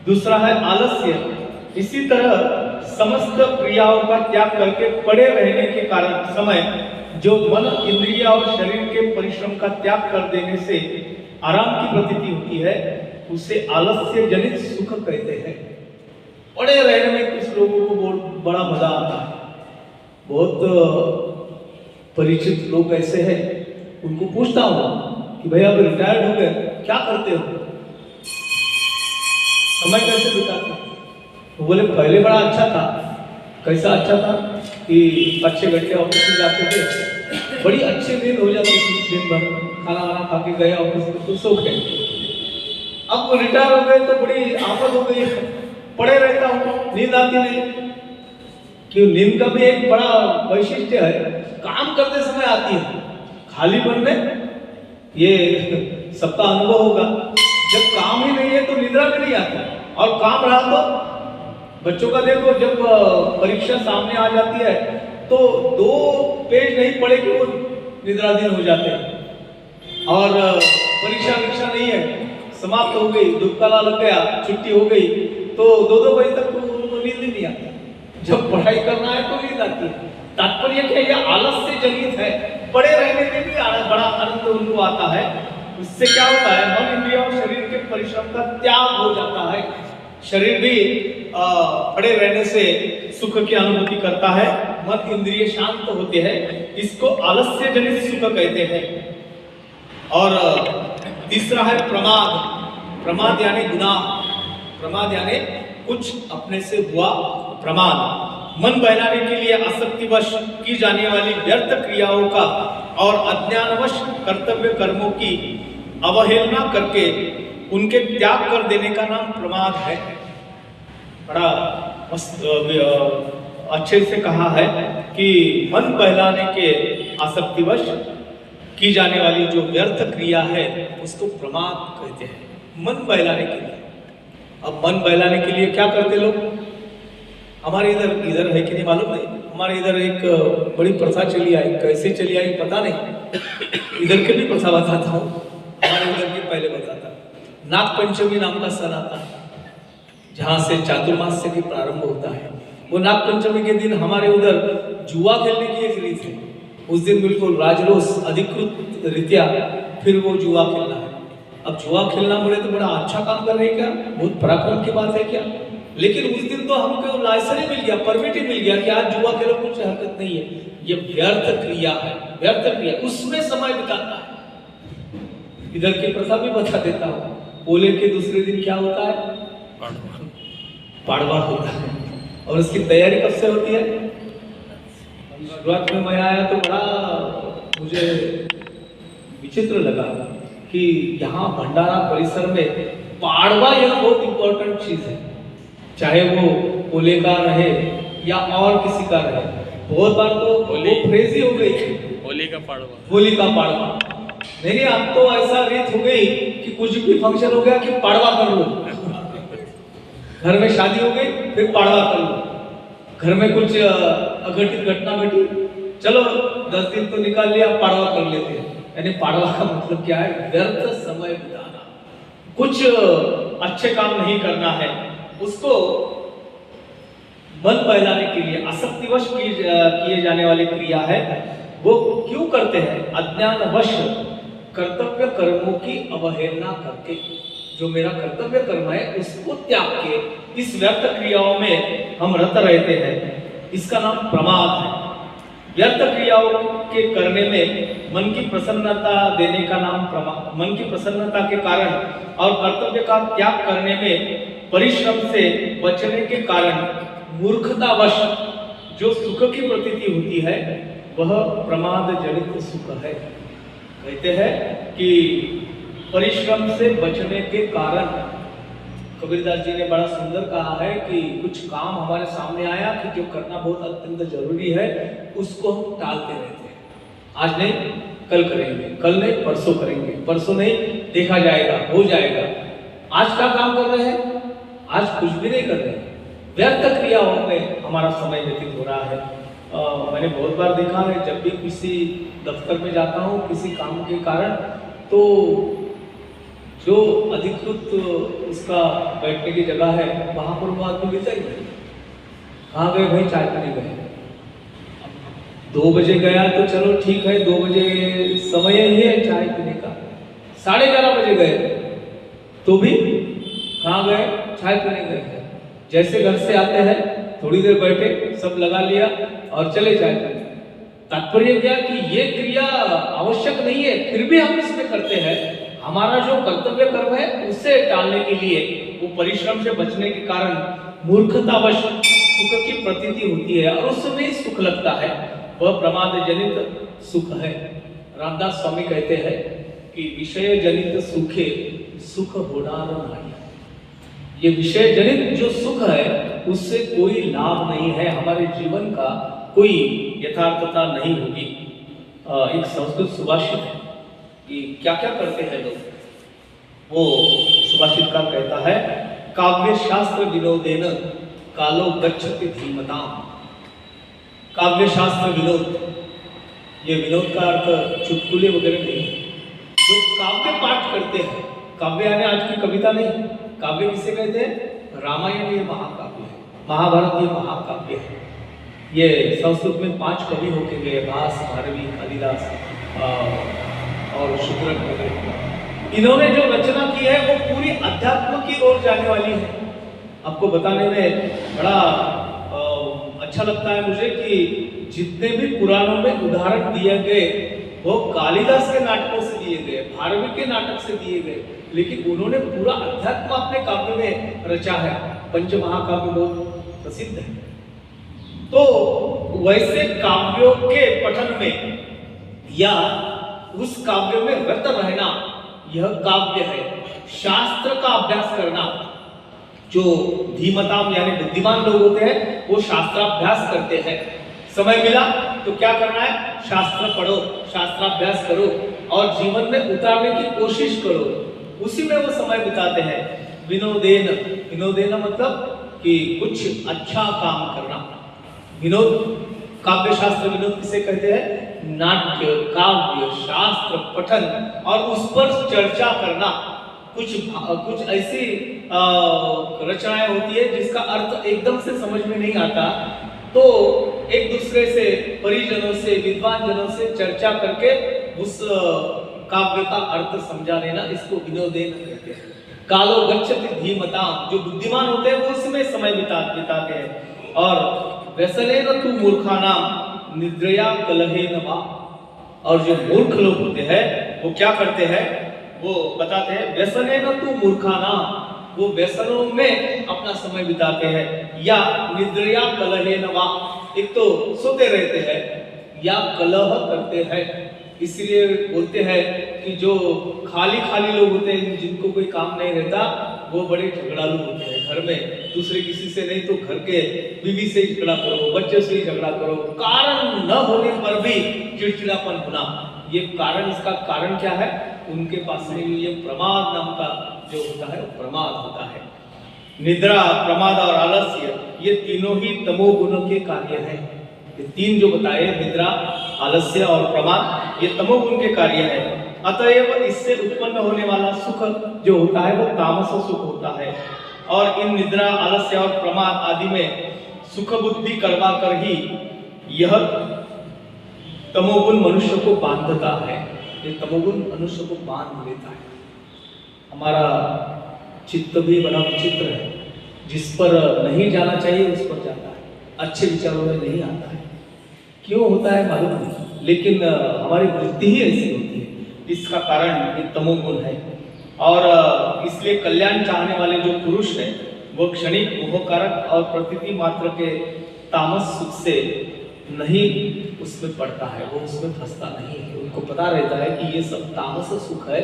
दूसरा है आलस्य। इसी तरह समस्त क्रियाओं का त्याग करके पड़े रहने के कारण समय जो मन इंद्रिय और शरीर के परिश्रम का त्याग कर देने से आराम की प्रतीति होती है, उसे आलस्य जनित सुख कहते हैं। पड़े रहने में कुछ लोगों को बहुत बड़ा मजा आता है। बहुत परिचित लोग ऐसे हैं, उनको पूछता हूँ कि भैया अब रिटायर्ड हो गए, क्या करते हो, समय कैसे बिताते हो? वो बोले पहले बड़ा अच्छा था। कैसा अच्छा था कि 5-6 घंटे ऑफिस में जाते थे, बड़ी अच्छी नींद हो जाती थी, दिन भर खाना वाना खा के गए ऑफिस में तो सो गए। अब रिटायर हो गए तो बड़ी आफत हो गई, पड़े रहता हूँ, नींद आती नहीं। क्यों? नींद का भी एक बड़ा वैशिष्ट्य है, काम करते समय आती है, खालीपन में ये सबका अनुभव होगा। जब काम ही नहीं है तो निद्रा भी नहीं आती, और काम रहा तो बच्चों का देखो, जब परीक्षा सामने आ जाती है तो 2 पेज नहीं पढ़े कि वो निद्राधीन हो जाते हैं। और परीक्षा नहीं है, समाप्त हो गई, दुपहर लग गया, छुट्टी हो गई, तो 2-2 बजे तक उनको नींद नहीं आती। जब पढ़ाई करना है तो नींद आती है। तात्पर्य क्या, यह आलस्य जनित है। पड़े रहने में भी बड़ा आनंद उनको आता है। उससे क्या होता है, मन इंद्रिय और शरीर के परिश्रम का त्याग हो जाता है। शरीर भी पड़े रहने से सुख की अनुभूति करता है, मन इंद्रिय शांत होते हैं, इसको आलस्य जनित सुख कहते हैं। और तीसरा है प्रमाद। प्रमाद यानी गुनाह, प्रमाद यानी कुछ अपने से हुआ प्रमाद। मन बहलाने के लिए आसक्तिवश की जाने वाली व्यर्थ क्रियाओं का और अज्ञानवश कर्तव्य कर्मों की अवहेलना करके उनके त्याग कर देने का नाम प्रमाद है। बड़ा मस्त अच्छे से कहा है कि मन बहलाने के आसक्तिवश की जाने वाली जो व्यर्थ क्रिया है उसको प्रमाद कहते हैं। मन बहलाने के लिए। अब मन बहलाने के लिए क्या करते लोग? हमारे इधर है कि नहीं मालूम नहीं, हमारे इधर एक बड़ी प्रथा चली आई, कैसे चली आई पता नहीं। इधर के भी प्रथा बताता हूँ, हमारे इधर की पहले बताता। नाग पंचमी नाम का सन आता है, जहाँ से चातुर्मास से भी प्रारंभ होता है। वो नाग पंचमी के दिन हमारे उधर जुआ खेलने की एक रीत है। उस दिन बिल्कुल राजरोस अधिकृत रीत्या फिर वो जुआ खेलना है। अब जुआ खेलना बोले तो बड़ा अच्छा काम कर रहे हैं क्या, बहुत पराक्रम की बात है क्या? लेकिन उस दिन तो हमको लाइसेंस ही मिल गया, परमिट ही मिल गया कि आज जुआ खेलो, कुछ हरकत नहीं है। ये व्यर्थ क्रिया है, व्यर्थ क्रिया, उसमें समय बिताता है। इधर की प्रथा भी बता देता हूँ। पोले के दूसरे दिन क्या होता है? पाड़वा होता है। और उसकी तैयारी कब से होती है? शुरुआत में मैं आया तो बड़ा मुझे विचित्र लगा कि यहाँ भंडारा परिसर में पाड़वा यह बहुत इंपॉर्टेंट चीज है, चाहे वो पोले का रहे या और किसी का रहे। बहुत बार तो वो फ्रेज ही हो गई, होली का पाड़वा, होली का पाड़वा। नहीं, अब तो ऐसा रीत हो गई कि कुछ भी फंक्शन हो गया कि पाड़वा कर लो। घर में शादी हो गई फिर पाड़वा कर लो, घर में कुछ अघटित घटना घटी, चलो 10 दिन तो निकाल लिया, पाड़वा कर लेते हैं। यानी पाड़वा का मतलब क्या है? व्यर्थ समय बिताना, कुछ अच्छे काम नहीं करना है। उसको मन बहलाने के लिए आसक्तिवश किए जाने वाली क्रिया है। वो क्यों करते हैं? अज्ञानवश कर्तव्य कर्मों की अवहेलना करके। जो मेरा कर्तव्य कर्म है उसको त्याग के इस व्यर्थ क्रियाओं में हम रत रहते हैं। इसका नाम प्रमाद है। व्यर्थ क्रियाओं के करने में मन की प्रसन्नता देने का नाम प्रमाद, मन की प्रसन्नता के कारण और कर्तव्य का त्याग करने में परिश्रम से बचने के कारण मूर्खतावश जो सुख की प्रतीति होती है वह प्रमाद जनित सुख है। कहते हैं कि परिश्रम से बचने के कारण, कबीरदास जी ने बड़ा सुंदर कहा है कि कुछ काम हमारे सामने आया कि जो करना बहुत अत्यंत जरूरी है उसको हम टालते रहते हैं। आज नहीं कल करेंगे, कल नहीं परसों करेंगे, परसों नहीं देखा जाएगा, हो जाएगा। आज क्या काम कर रहे हैं? आज कुछ भी नहीं कर रहे हैं, व्यर्थ क्रियाओं में हमारा समय व्यतीत हो रहा है। मैंने बहुत बार देखा है, जब भी किसी दफ्तर में जाता हूँ किसी काम के कारण, तो जो अधिकृत उसका बैठने की जगह है वहां पर वो आदमी मिलता ही नहीं। कहाँ गए भाई? चाय पीने गए। 2 बजे गया तो चलो ठीक है, 2 बजे समय ही है चाय पीने का। 11:30 बजे गए तो भी कहाँ गए? चाय पीने गए। जैसे घर से आते हैं थोड़ी देर बैठे, सब लगा लिया और चले चाय पीने। तात्पर्य क्या कि ये क्रिया आवश्यक नहीं है, फिर भी हम इसमें करते हैं। हमारा जो कर्तव्य कर्म है उसे टालने के लिए, वो परिश्रम से बचने के कारण मूर्खतावश सुख की प्रतीति होती है और उसमें सुख लगता है, वह प्रमाद जनित सुख है। रामदास स्वामी कहते हैं कि विषय जनित सुखे सुख होणार नहीं। ये विषय जनित जो सुख है उससे कोई लाभ नहीं है, हमारे जीवन का कोई यथार्थता नहीं होगी। एक संस्कृत सुभाषित है कि क्या क्या करते हैं लोग, वो सुभाषितकार कहता है, काव्य शास्त्र विनोदेन कालो गच्छति धीमताम। काव्य शास्त्र विनोद, ये विनोद का अर्थ चुटकुले वगैरह नहीं है। जो काव्य पाठ करते हैं, काव्य यानी आज की कविता नहीं, काव्य किसे कहते हैं? रामायण ये महाकाव्य है, महाभारत ये महाकाव्य है। ये संस्कृत में 5 कवि होके गए, भास, भारवी, कालिदास और शुक्रक वगैरह। इन्होंने जो रचना की है वो पूरी अध्यात्म की ओर जाने वाली है। आपको बताने में बड़ा अच्छा लगता है मुझे कि जितने भी पुराणों में उदाहरण दिए गए वो कालिदास के नाटकों से दिए गए, भारवी के नाटक से दिए गए, लेकिन उन्होंने पूरा अध्यात्म अपने काव्य में रचा है। पंचमहाकाव्य बहुत प्रसिद्ध है। तो वैसे काव्यों के पठन में या उस काव्य में रत रहना, यह काव्य है। शास्त्र का अभ्यास करना, जो धीमताम यानी बुद्धिमान लोग होते हैं वो शास्त्राभ्यास करते हैं। समय मिला तो क्या करना है? शास्त्र पढ़ो, शास्त्राभ्यास करो और जीवन में उतारने की कोशिश करो, उसी में वो समय बिताते हैं। विनोदेन, विनोदेन मतलब कि कुछ अच्छा काम करना। विनोद, काव्य शास्त्र विनोद किसे कहते हैं? नाट्य, काव्य, शास्त्र पठन और उस पर चर्चा करना। कुछ ऐसी रचनाएं होती है जिसका अर्थ एकदम से समझ में नहीं आता, तो एक दूसरे से, परिजनों से, विद्वान जनों से चर्चा करके उस काव्य का अर्थ समझा लेना, इसको विनोदेन कहते हैं। कालो गच्छति धीमताम, जो बुद्धिमान होते हैं वो उसमें समय बिताते हैं। और व्यसनेन तु मूर्खानाम निद्रया कलहेन वा, और जो मूर्ख लोग होते हैं वो क्या करते हैं? वो बताते हैं, व्यसनेन तु मूर्खानाम, वो व्यसनों में अपना समय बिताते हैं। या निद्रया कलहेन वा, एक तो सोते रहते हैं या कलह करते हैं। इसलिए बोलते हैं कि जो खाली खाली लोग होते हैं, जिनको कोई काम नहीं रहता, वो बड़े झगड़ालू होते हैं। घर में दूसरे किसी से नहीं तो घर के बीवी से ही झगड़ा करो, बच्चे से ही झगड़ा करो, कारण न होने पर भी चिड़चिड़ापन होना। ये कारण, इसका कारण क्या है? उनके पास में ये प्रमाद नाम का जो होता है, प्रमाद होता है। निद्रा, प्रमाद और आलस्य, ये तीनों ही तमोगुण के कार्य हैं। ये तीन जो बताए, निद्रा, आलस्य और प्रमाद, ये तमोगुण के कार्य है। अतएव इससे उत्पन्न होने वाला सुख जो होता है वो तामस सुख होता है। और इन निद्रा, आलस्य और प्रमाद आदि में सुख बुद्धि करवा कर ही यह तमोगुण मनुष्य को बांधता है। ये तमोगुण मनुष्य को बांध लेता है। हमारा चित्त भी बड़ा विचित्र है, जिस पर नहीं जाना चाहिए उस पर जाता है। अच्छे विचारों में नहीं आता है। क्यों होता है मालूम नहीं, लेकिन हमारी वृत्ति ही ऐसी होती है। इसका कारण ये तमोगुण है। और इसलिए कल्याण चाहने वाले जो पुरुष हैं वो क्षणिक मोहकारक और प्रतीति मात्र के तामस सुख से नहीं उसमें पड़ता है, वो उसमें फंसता नहीं है। उनको पता रहता है कि ये सब तामस सुख है,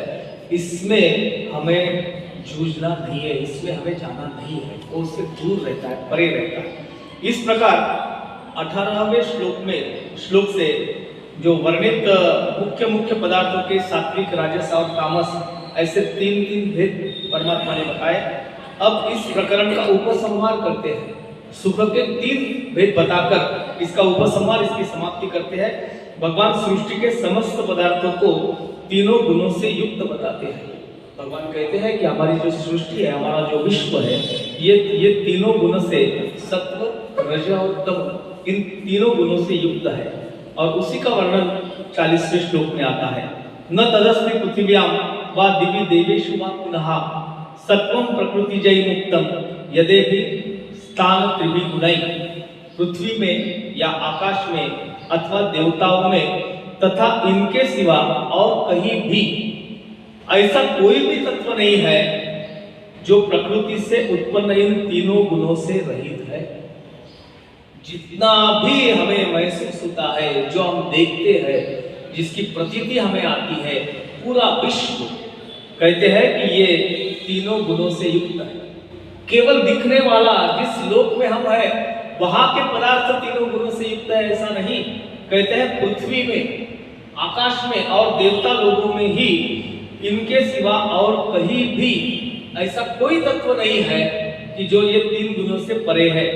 इसमें हमें जूझना नहीं है, इसमें हमें जाना नहीं है, वो उससे दूर रहता है, परे रहता है। इस प्रकार 18वें श्लोक से जो वर्णित मुख्य मुख्य पदार्थों के सात्विक, राजस और तामस, ऐसे तीन भेद परमात्मा ने बताए। अब इस प्रकरण का उपसंहार करते हैं। सुख के 3 भेद बताकर इसका उपसंहार, इसकी समाप्ति करते हैं। भगवान सृष्टि के समस्त पदार्थों को तीनों गुणों से युक्त बताते हैं। भगवान कहते हैं कि हमारी जो सृष्टि है, हमारा जो विश्व है, ये तीनों गुणों से, सत्व, रज और तम, इन तीनों गुणों से युक्त है। और उसी का वर्णन 40वें श्लोक में आता है। न तदस्ति पृथिव्याम वा दिवि देवेषु वा पुनः सत्वं प्रकृतिजै मुक्तम यदेहि स्थान त्रिभि गुणै। पृथ्वी में या आकाश में अथवा देवताओं में तथा इनके सिवा और कहीं भी ऐसा कोई भी तत्व नहीं है जो प्रकृति से उत्पन्न इन तीनों गुणों से रहित है। जितना भी हमें महसूस होता है, जो हम देखते हैं, जिसकी प्रतीति हमें आती है, पूरा विश्व कहते हैं कि ये तीनों गुणों से युक्त है। केवल दिखने वाला जिस लोक में हम हैं, वहां के पदार्थ तीनों गुणों से युक्त है ऐसा नहीं। कहते हैं पृथ्वी में, आकाश में और देवता लोगों में ही इनके सिवा और कहीं भी ऐसा कोई तत्व नहीं है कि जो ये 3 गुणों से परे है।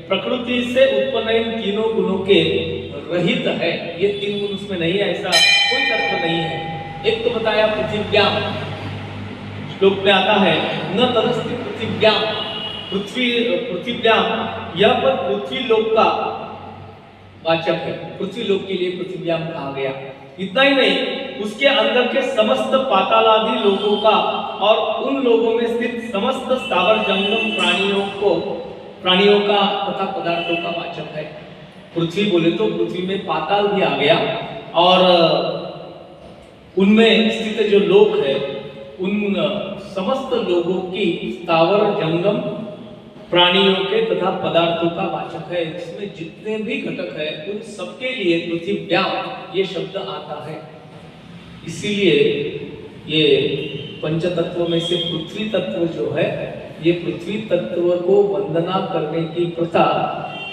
प्रकृति से उत्पन्न इन तीनों गुणों के रहित है, ये 3 गुण उसमें नहीं है, ऐसा कोई तत्व नहीं है। एक तो बताया पृथ्व्याम, श्लोक में आता है न तदस्ति पृथ्व्याम, पृथ्व्याम, यह पद पृथ्वी लोक का वाचक है। पृथ्वी लोक के लिए पृथ्व्याम कहा गया। इतना ही नहीं, उसके अंदर के समस्त पातालादि लोगों का और उन लोगों में स्थित समस्त स्थावर जंगम प्राणियों का तथा पदार्थों का वाचक है। पृथ्वी बोले तो पृथ्वी में पाताल भी आ गया, और उनमें स्थित जो लोक है, उन समस्त लोगों की स्थावर जंगम प्राणियों के तथा पदार्थों का वाचक है। इसमें जितने भी घटक है, उन सबके लिए पृथ्व्याम ये शब्द आता है। इसीलिए ये पंचतत्व में से पृथ्वी तत्व जो है, ये पृथ्वी तत्व को वंदना करने की प्रथा,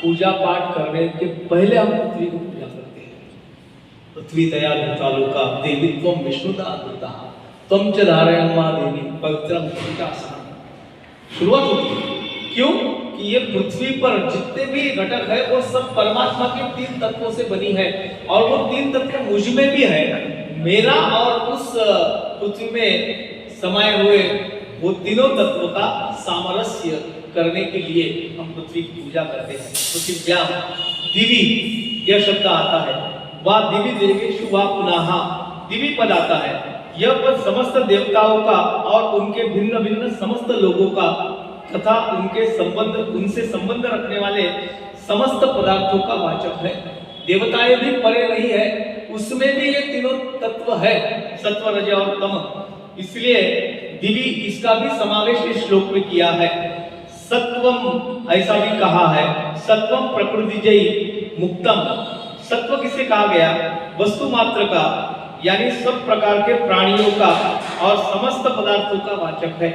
पूजा पाठ करने के पहले हम पृथ्वी को पूजा करते हैं। पृथ्वी तया भूतालोका देवीत्वं विष्णुता अमृता त्वं च धारयन्मा देवी पवित्रं पवित्रासनं। शुरुआत होती है। क्यों? कि ये पृथ्वी पर जितने भी घटक है वो सब परमात्मा के 3 तत्वों से बनी है, और वो 3 तत्व मुझ में भी है। मेरा और उस पृथ्वी में समाये हुए वो तीनों तत्वों का सामरस्य करने के लिए हम पृथ्वी की पूजा करते हैं। पृथ्व्याम दिवि यह शब्द आता है, वा दिवि देवेषु वा पुनः, दिवि पद आता है। यह पद समस्त देवताओं का और उनके भिन्न भिन्न समस्त लोगों का तथा उनसे संबंध रखने वाले समस्त पदार्थों का वाचक है। देवताएं भी परे नहीं है, उसमें भी ये तीनों तत्व है, सत्व, रज और तम। इसलिए दिवि इसका भी समावेश इस श्लोक में किया है। सत्वम ऐसा भी कहा है, सत्वम प्रकृतिजै मुक्तम। सत्व किसे कहा गया? वस्तु मात्र का, यानी सब प्रकार के प्राणियों का और समस्त पदार्थों का वाचक है।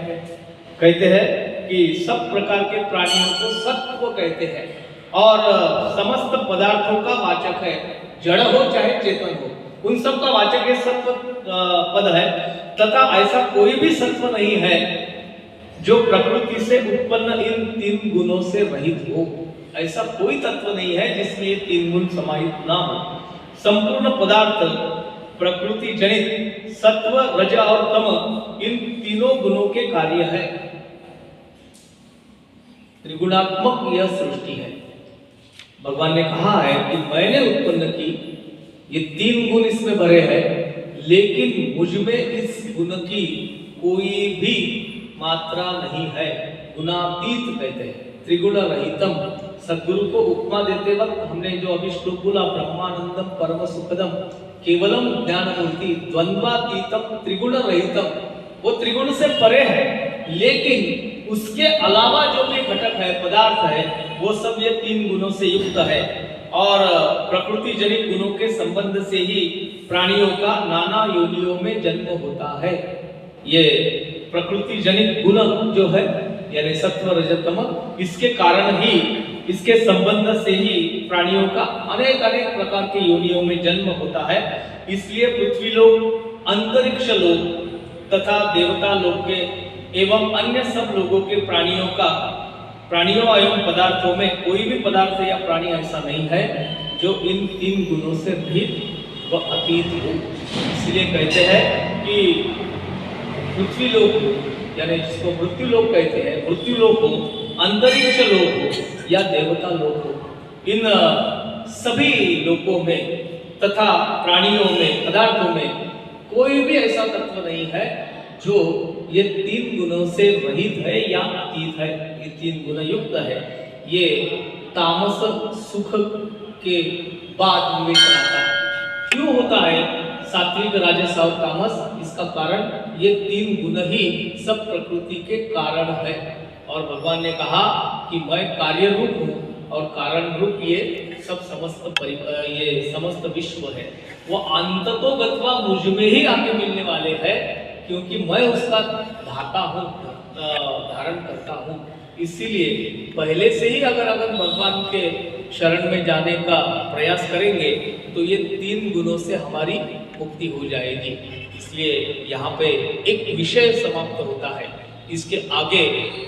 कहते हैं कि सब प्रकार के प्राणियों को सत्व कहते हैं, और समस्त पदार्थों का वाचक है। जड़ हो चाहे चेतन हो, उन सब का वाचक ये सत्व पद है। तथा ऐसा कोई भी सत्व नहीं है जो प्रकृति से उत्पन्न इन 3 गुणों से रहित हो। ऐसा कोई तत्व नहीं है जिसमें ये 3 गुण समाहित ना हो। संपूर्ण पदार्थ प्रकृति जनित सत्व, रज और तम, इन तीनों गुणों के कार्य है। त्रिगुणात्मक यह सृष्टि है। भगवान ने कहा है कि मैंने उत्पन्न की, ये 3 गुण इसमें भरे हैं, लेकिन मुझ में इस गुण की कोई भी मात्रा नहीं है। गुणातीत कहते हैं, त्रिगुण रहितम, सदगुरु को उपमा देते वक्त हमने जो अभी श्लोक बोला, ब्रह्मानंदम परम सुखदम केवलम ज्ञान मूर्ति द्वंद्वातीतम त्रिगुण रहितम, वो त्रिगुण से परे है, लेकिन उसके अलावा जो भी घटक है, पदार्थ है, वो सब ये तीन गुणों से युक्त है। और प्रकृति जनित गुणों के संबंध से ही प्राणियों का नाना योनियों में जन्म होता है। ये प्रकृति जनित गुण जो है यानी सत्व रजत तम, इसके कारण ही, इसके संबंध से ही प्राणियों का अनेक अनेक प्रकार के योनियों में जन्म होता है। इसलिए पृथ्वी लोक, अंतरिक्ष लोक तथा देवता लोक के एवं अन्य सब लोगों के प्राणियों एवं पदार्थों में कोई भी पदार्थ या प्राणी ऐसा नहीं है जो इन तीन गुणों से रहित व अतीत हो। इसलिए कहते हैं कि पृथ्वी लोक हो, यानी जिसको मृत्यु लोक कहते हैं, मृत्यु लोक हो, अंतरिक्ष लोक हो या देवता लोक हो, इन सभी लोकों में तथा प्राणियों में, पदार्थों में कोई भी ऐसा तत्व नहीं है जो ये तीन गुणों से रहित है या अतीत है, ये तीन गुण युक्त है। ये तामस सुख के बाद विवेक आता है। क्यों होता है सात्विक, राजस और तामस? इसका कारण ये तीन गुण ही सब प्रकृति के कारण है। और भगवान ने कहा कि मैं कार्य रूप हूँ और कारण रूप ये सब समस्त विश्व है। वो अंततो गत्वा मुझ में ही आके मिलने वाले हैं, क्योंकि मैं उसका धाता हूँ, धारण करता हूँ। इसीलिए पहले से ही अगर भगवान के शरण में जाने का प्रयास करेंगे तो ये तीन गुणों से हमारी मुक्ति हो जाएगी। इसलिए यहाँ पे एक विषय समाप्त होता है। इसके आगे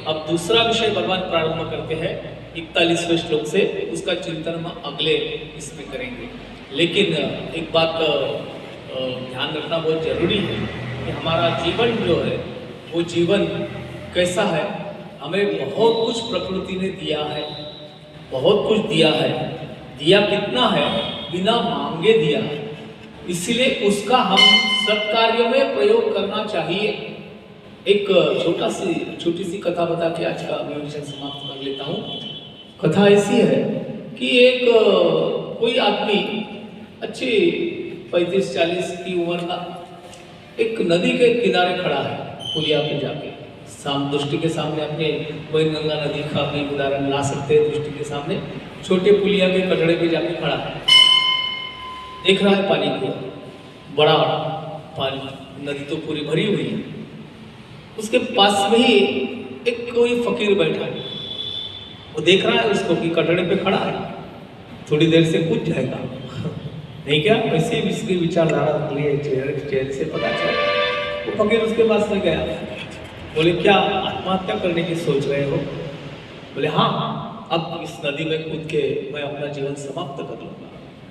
अब दूसरा विषय भगवान प्रारंभ करते हैं 41वें श्लोक से, उसका चिंतन हम अगले इसमें करेंगे। लेकिन एक बात ध्यान रखना बहुत जरूरी है कि हमारा जीवन जो है वो जीवन कैसा है। हमें बहुत कुछ प्रकृति ने दिया है, बहुत कुछ दिया है। दिया कितना है? बिना मांगे दिया है। इसलिए उसका हम सत्कार्यों में प्रयोग करना चाहिए। एक छोटी सी कथा बता के आज का विवेचन समाप्त कर लेता हूँ। कथा ऐसी है कि एक कोई आदमी अच्छी 35-40 की उम्र का एक नदी के किनारे खड़ा है, पुलिया पे जाके दृष्टि के सामने अपने वैनगंगा नदी का भी उदाहरण ला सकते हैं। दृष्टि के सामने छोटे पुलिया के कटड़े पे जाके खड़ा है, देख रहा है पानी को, बड़ा पानी, नदी तो पूरी भरी हुई है। उसके पास में ही एक कोई फकीर बैठा है, वो देख रहा है उसको कि कटड़े पे खड़ा है, थोड़ी देर से कूद जाएगा। नहीं क्या? वैसे ही इसकी विचारधारा लिए चेहरे से पता चला। वो फकीर उसके पास में गया, बोले क्या आत्महत्या करने की सोच रहे हो? बोले हाँ, अब इस नदी में कूद के मैं अपना जीवन समाप्त कर लूंगा।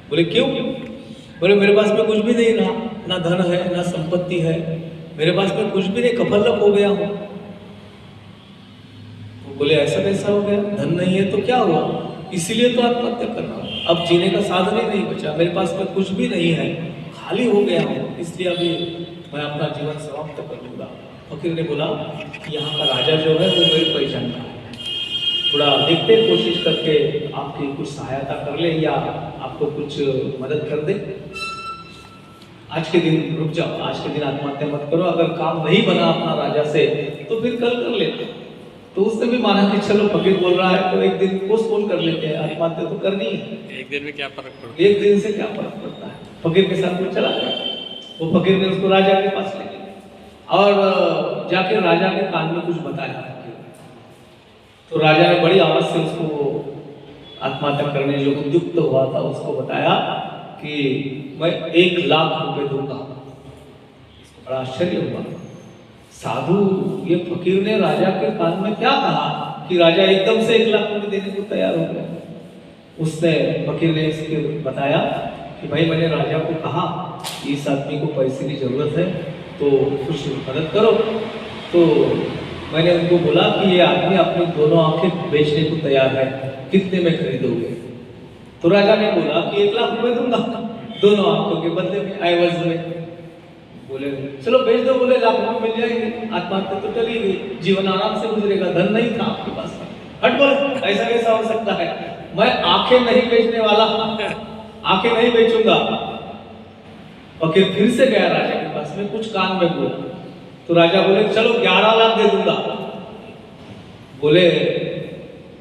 बोले क्यों? बोले मेरे पास में कुछ भी नहीं रहा, ना धन है ना संपत्ति है, मेरे पास में कुछ भी नहीं, कफलक हो गया हूँ। तो बोले ऐसा कैसा हो गया? धन नहीं है तो क्या हुआ? इसीलिए तो आत्महत्या कर रहा हूँ, अब जीने का साधन ही नहीं बचा, मेरे पास में कुछ भी नहीं है, खाली हो गया हूँ, इसलिए अभी मैं अपना जीवन समाप्त कर लूंगा। फकीर ने बोला कि यहाँ का राजा जो है वो मेरी पहचान का है, थोड़ा देखते कोशिश करके आपकी कुछ सहायता कर ले या आपको कुछ मदद कर दे। आज के दिन रुक जाओ, आज के दिन आत्महत्या मत करो, अगर काम नहीं बना अपना राजा से तो फिर कल कर लेते। तो उसने भी माना कि चलो फकीर बोल रहा है तो एक दिन पोस्टपोन कर लेते हैं, आत्महत्या तो करनी है, एक दिन में क्या फर्क पड़ता है? एक दिन से क्या फर्क पड़ता है। फकीर के साथ में चला गया। वो फकीर ने उसको राजा के पास ले गया और जाके राजा के कान में कुछ बताया। तो राजा ने बड़ी आवाज से उसको आत्महत्या करने जो उद्युक्त हुआ था उसको बताया कि मैं 1 लाख रुपए दूंगा। इसको बड़ा आश्चर्य हुआ। साधु ये फकीर ने राजा के कान में क्या कहा कि राजा एकदम से 1 लाख रुपए देने को तैयार हो गया। उसने फकीर ने इसके बताया कि भाई मैंने राजा को कहा कि इस आदमी को पैसे की जरूरत है तो कुछ मदद करो। तो मैंने उनको बोला कि ये आदमी अपनी दोनों आंखें बेचने को तैयार है, कितने में खरीदोगे? तो राजा ने बोला कि 1 लाख रुपए दूंगा दोनों आंखों के बदले में, एवज में। बोले चलो भेज दो। बोले लाख रुपए मिल जाएंगे, आत्महत्या तो चली गई, जीवन आराम से गुजरेगा, धन नहीं था आपके पास। हट बोले ऐसा कैसा हो सकता है? मैं आंखें नहीं बेचने वाला, आंखें नहीं बेचूंगा। फकीर फिर से गया राजा के पास में, कुछ कान में बोला। तो राजा बोले चलो 11 लाख दे दूंगा। बोले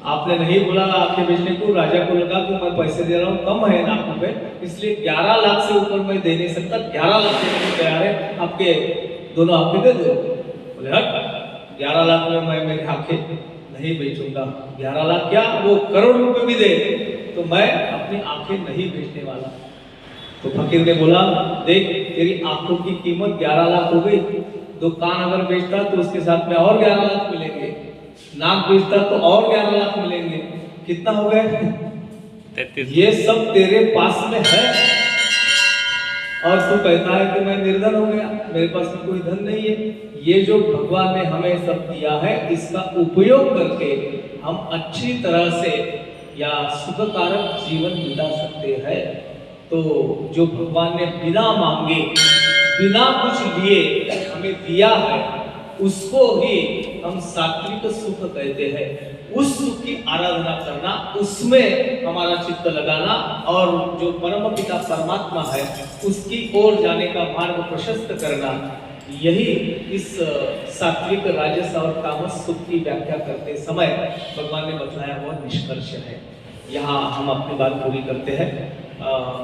आपने नहीं बोला आंखें बेचने को। राजा को लगा कि मैं पैसे दे रहा हूँ कम है लाख रुपए, इसलिए 11 लाख से ऊपर मैं दे नहीं सकता। 11 लाख देने को तैयार है, आपके दोनों आंखें दे दो। बोले हट, 11 लाख में मैं मेरी आंखें नहीं बेचूंगा। 11 लाख क्या, वो करोड़ रुपए भी दे तो मैं अपनी आंखें नहीं बेचने वाला। तो फकीर ने बोला देख तेरी आंखों की कीमत 11 लाख हो गई, 2 कान अगर बेचता तो उसके साथ में और 11 लाख मिलेंगे, नाक बेचता तो और 11 लाख मिलेंगे, कितना हो गए? 33। ये सब तेरे पास में है और तू कहता है कि मैं निर्धन हो गया, मेरे पास में कोई धन नहीं है। ये जो भगवान ने हमें सब दिया है, इसका उपयोग करके हम अच्छी तरह से या सुखकारक जीवन बिता सकते हैं। तो जो भगवान ने बिना मांगे बिना कुछ लिए हमें दिया है, उसको ही हम सात्विक सुख कहते हैं। उस सुख की आराधना करना, उसमें हमारा चित्त लगाना और जो परम पिता परमात्मा है उसकी ओर जाने का मार्ग प्रशस्त करना, यही इस सात्विक राजस और तामस सुख की व्याख्या करते समय भगवान ने बतलाया हुआ निष्कर्ष है। यहाँ हम अपनी बात पूरी करते हैं।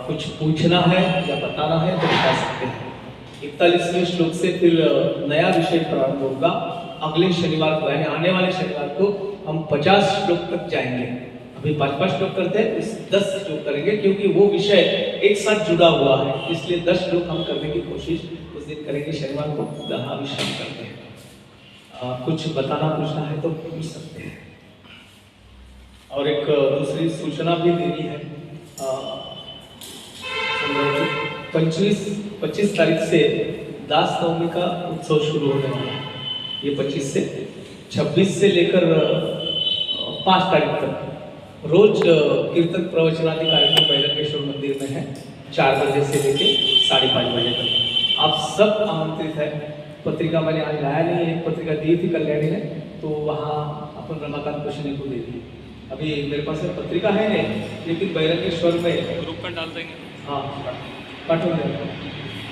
कुछ पूछना है या बताना है तो बता सकते हैं। 41वें श्लोक से फिर नया विषय प्रारंभ होगा। अगले शनिवार को यानी आने वाले शनिवार को हम 50 श्लोक तक जाएंगे। अभी 5-5 श्लोक करते हैं, इस 10 श्लोक करेंगे क्योंकि वो विषय एक साथ जुड़ा हुआ है, इसलिए 10 श्लोक हम करने की कोशिश उस दिन करेंगे। शनिवार को यहाँ विश्राम करते हैं। कुछ बताना पूछना है तो पूछ सकते हैं। और एक दूसरी सूचना भी देनी है। 25 तारीख से दास नवमी का उत्सव शुरू होने वाला है। ये 25 से 26 से लेकर 5 तारीख तक रोज कीर्तन प्रवचनादि कार्यक्रम बैरंगेश्वर मंदिर में है, 4 बजे से लेकर 5:30 बजे तक। आप सब आमंत्रित है। पत्रिका मैंने आज लाया नहीं है, पत्रिका दी थी कल्याणी ने, तो वहाँ अपन रमाकांत कुशनी को दे दी। अभी मेरे पास में पत्रिका है नहीं, लेकिन बैरंगेश्वर में ग्रुप में डाल देंगे। हाँ पाठन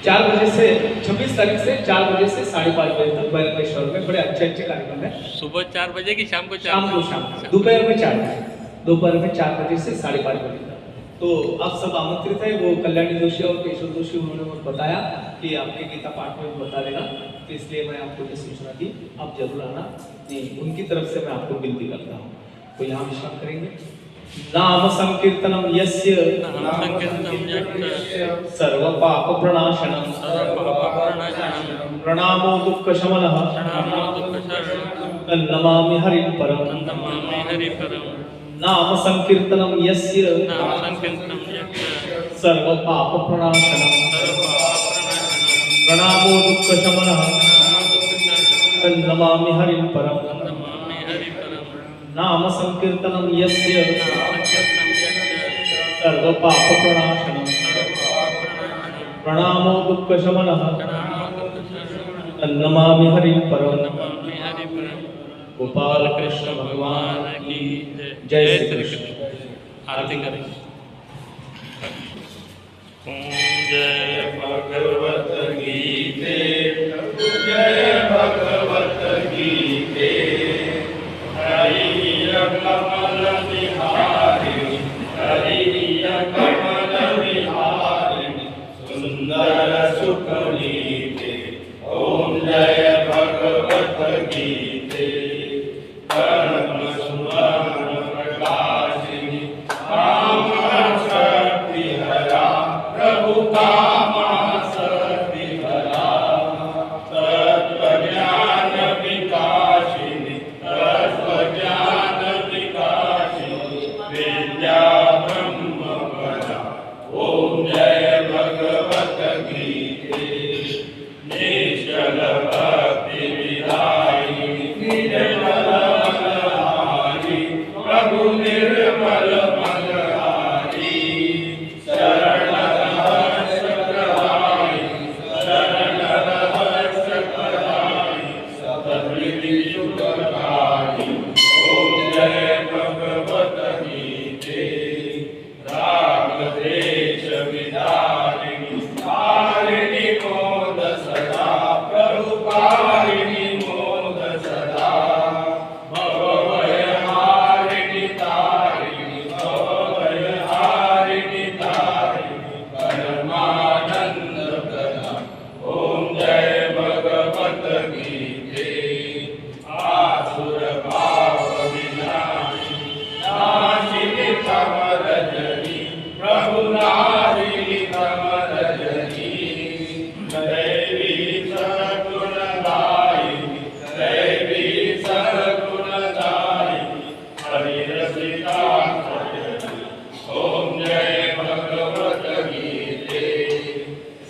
4 बजे से 26 तारीख से 4 बजे से 5:30 बजे तक बैरंगेश्वर में बड़े अच्छे कार्यक्रम है। सुबह 4 बजे की शाम को 4 शाम दोपहर में 4 बजे, दोपहर में 4 बजे से 5:30 बजे तक। तो आप सब आमंत्रित है। वो कल्याणी जोशी और केशव जोशी उन्होंने मुझे बताया कि आपके गीता पाठ में बता देना, तो इसलिए मैं आपको ये सूचना दी, आप जरूर आना। उनकी तरफ से मैं आपको विनती करता हूँ। तो यहाँ विश्राम करेंगे। नाम संकीर्तनम यस्य सर्व पाप प्रणाशनम प्रणामो दुःख शमनः नमामि हरिं परम। नाम संकीर्तनम यस्य सर्व पाप प्रणाशनम प्रणामो दुःख शमनः नमामि हरिं परम। नाम संकीर्तनम यस्य सर्व पाप प्रणाशनम प्रणामो दुःख शमनः नमामि हरिं परम। गोपाल कृष्ण भगवान की जय श्री कृष्ण। आरती करें। जय भगवत गीते, जय भगवत गीते। कमल विहारिणी, कमल विहारिणी, सुंदर सुखनीते। ओम जय भगवत गीते। परम सुमन प्रकाशिनी, काम शक्ति हरा, प्रभु कामा शक्ति हरा। तत्व ज्ञान विकासिनी, तत्व ज्ञान विकासिनी, विद्या ब्रह्म परा। ओम जय भगवत गीते। निश्चल भक्ति विदायिनी,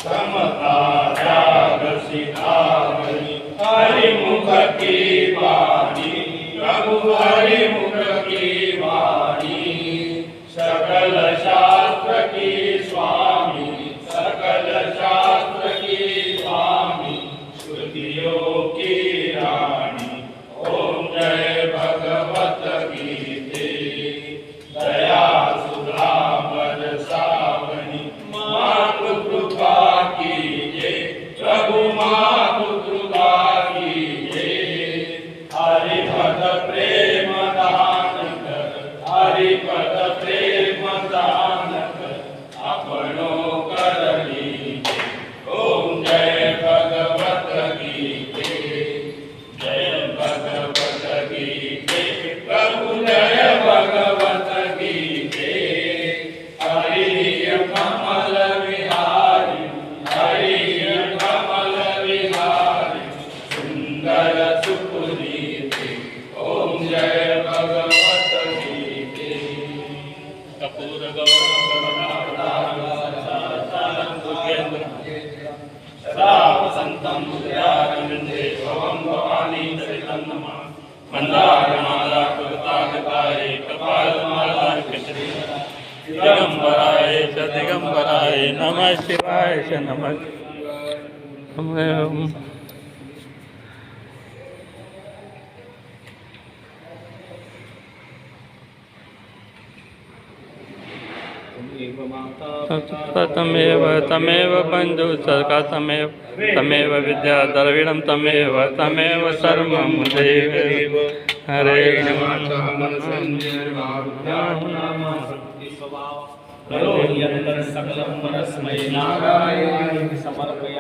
समता त्याग सिखावनी हरिमुख की वाणी प्रभु हरिमुख की वाणी सकल शास्त्र की स्वामी सकल शास्त्र की स्वामी श्रुतियों की रानी ओम जय भगवत गीते दया सुधा बरसावनी मातु कृपा कीजिए प्रभु मातु कृपा कीजिए हरिपद प्रेम दान कर हरिपद प्रेम दान कर अपनो कर लीजिए ओम जय भगवत गीते जय भगवत गीते प्रभु जय भगवत गीते हरि कमल विहारी हरि कमल विहारी सुंदर सुपुनीते ओम जय भगवत गीते कपूर सदा वसंतं हृदयारविन्दे भवं भवानी चरितं नमामि मंदारमाला कृतागताये कपालमालार्कश्री दिगंबराय च दिगंबराय नमः शिवाय च नमः तमेव बन्धु सखा तमेव विद्या द्रविणं तमेव सर्वं देव हरे सकलं परस्मै नारायणाय समर्पयामि।